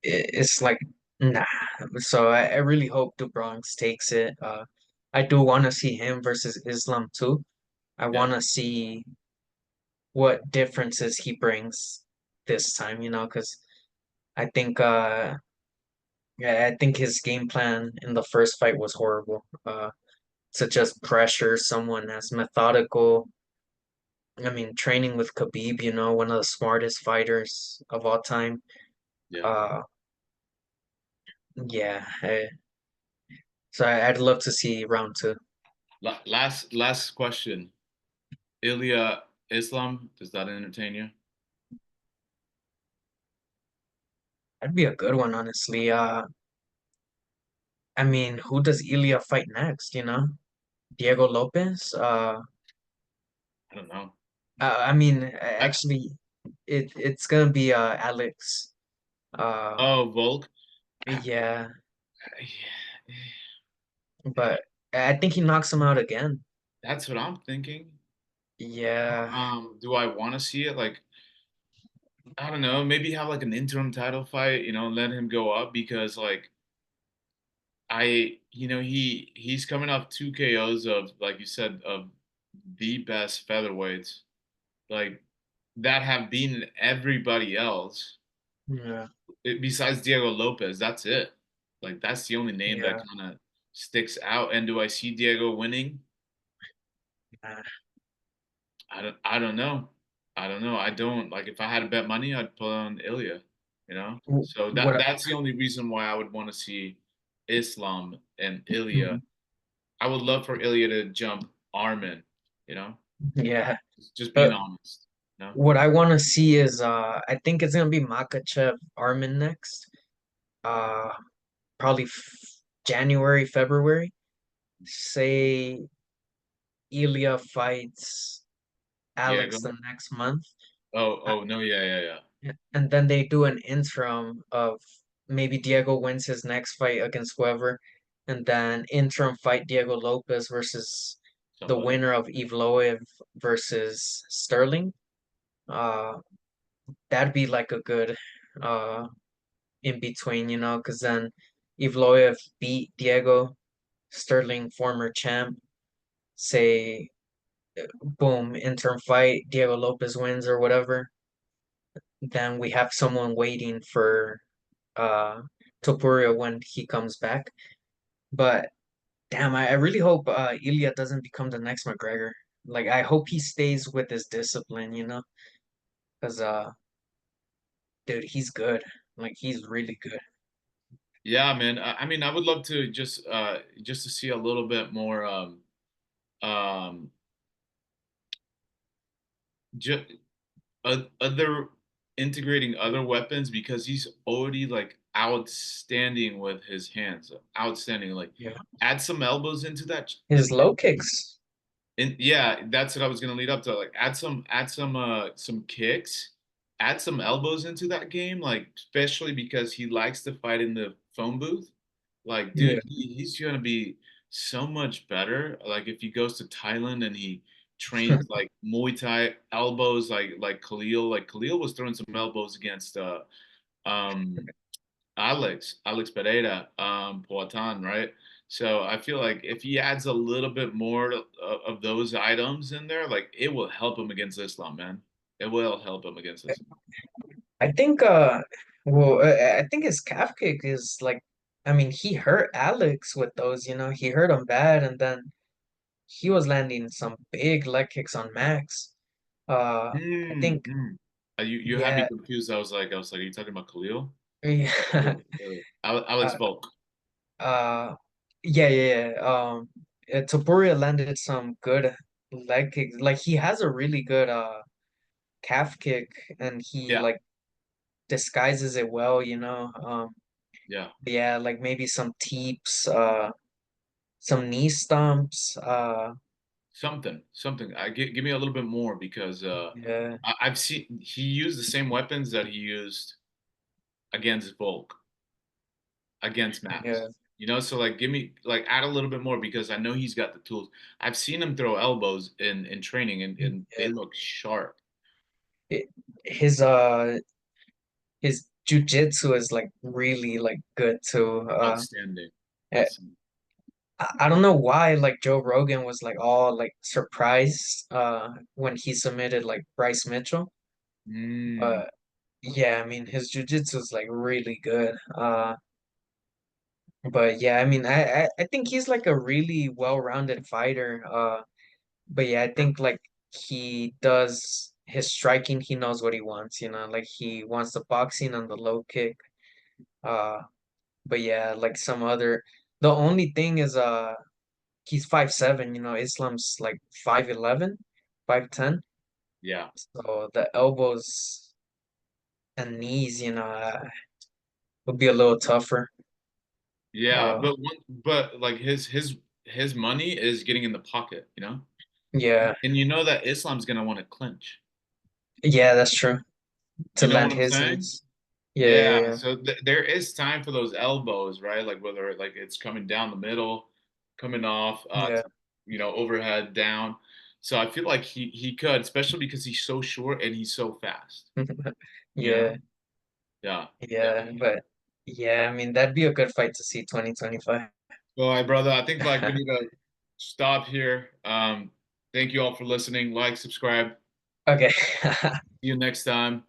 It's like nah. So I really hope the Bronx takes it. I do want to see him versus Islam too. I Yeah, want to see what differences he brings this time, because I think yeah, I think his game plan in the first fight was horrible. To just pressure someone as methodical. I mean, training with Khabib, one of the smartest fighters of all time. yeah. Uh, yeah. So I'd love to see round two. Last question. Ilya Islam, does that entertain you? That'd be a good one, honestly. I mean, who does Ilya fight next? Diego Lopez. I don't know. I mean, I, actually, it's gonna be Alex. Uh, oh, Volk. I, yeah, yeah, but I think he knocks him out again. that's what I'm thinking. Yeah, Do I want to see it? Like, I don't know. Maybe have like an interim title fight. Let him go up because like he's coming off two KOs of, like you said, of the best featherweights, like that have beaten everybody else yeah, besides Diego Lopez. That's it. Like that's the only name that yeah. kind of sticks out. And do I see Diego winning? Uh, I don't know. I don't know. I don't like, if I had to bet money, I'd put on Ilya. So what? that's the only reason why I would want to see Islam and Ilya. Mhm. I would love for Ilya to jump Armin, you know? Yeah. Just being Uh, honest. what I want to see is I think it's gonna be Makachev Armin next. Uh, probably January, February. Say Ilya fights Alex Diego. the next month. Oh no, yeah. And then they do an interim of maybe Diego wins his next fight against whoever, and then interim fight Diego Lopez versus the Somebody. winner of Evloev versus Sterling. Uh, that'd be like a good uh in between, because then Evloev beat Diego, Sterling former champ. Say boom, interim fight, Diego Lopez wins or whatever. Then we have someone waiting for uh Topuria when he comes back. But damn, I really hope Ilya doesn't become the next McGregor. Like I hope he stays with his discipline, because dude, he's good. Like he's really good. Yeah, man. I mean, I would love to just to see a little bit more um ju other integrating other weapons, because he's already like outstanding with his hands. Outstanding. Like Yeah. add some elbows into that His low kicks. and yeah, that's what I was gonna lead up to. Like add some kicks, add some elbows into that game, like especially because he likes to fight in the phone booth. Like, dude, Yeah. he's gonna be so much better. Like if he goes to Thailand and he trains like Muay Thai elbows, like Khalil. Like Khalil was throwing some elbows against um Alex Pereira, Poatan, right? So I feel like if he adds a little bit more of those items in there, like it will help him against Islam, man. It will help him against Islam. I think I think his calf kick is like, I mean, he hurt Alex with those, he hurt him bad, and then he was landing some big leg kicks on Max. I Mm, think, mm. You had me yeah, confused. I was like, are you talking about Khalil? yeah, Alex uh, Volk. uh, yeah. Topuria landed some good leg kicks. Like he has a really good calf kick, and he Yeah, like disguises it well, yeah. yeah, like maybe some teeps, some knee stomps, Something. Give me a little bit more because yeah, I've seen he used the same weapons that he used against Volk, against yeah, Max. So like give me like add a little bit more because I know he's got the tools. I've seen him throw elbows in training and they yeah. look sharp. It, his jujitsu is like really like good too. Outstanding. I, Outstanding. I don't know why like Joe Rogan was like all like surprised when he submitted like Bryce Mitchell. Mm, But yeah, I mean his jujitsu is like really good. But yeah, I mean I think he's like a really well-rounded fighter. But yeah, I think like he does his striking, he knows what he wants, like he wants the boxing and the low kick. Uh, but yeah, like the only thing is he's 5'7", Islam's like 5'11", 5'10". yeah. So the elbows and knees, would be a little tougher. Yeah, Uh, but like his money is getting in the pocket. yeah, And you know that Islam's gonna want to clinch. yeah, that's true. To You know what land I'm his saying? knees. Yeah, Yeah, yeah, so there is time for those elbows, right? Like whether like it's coming down the middle, coming off, yeah, overhead down. So I feel like he could, especially because he's so short and he's so fast. yeah. You know? Yeah. Yeah, yeah. Yeah, but yeah, I mean that'd be a good fight to see 2025. Well, my brother, I think like we need to stop here. Thank you all for listening. Like, subscribe. Okay. See you next time.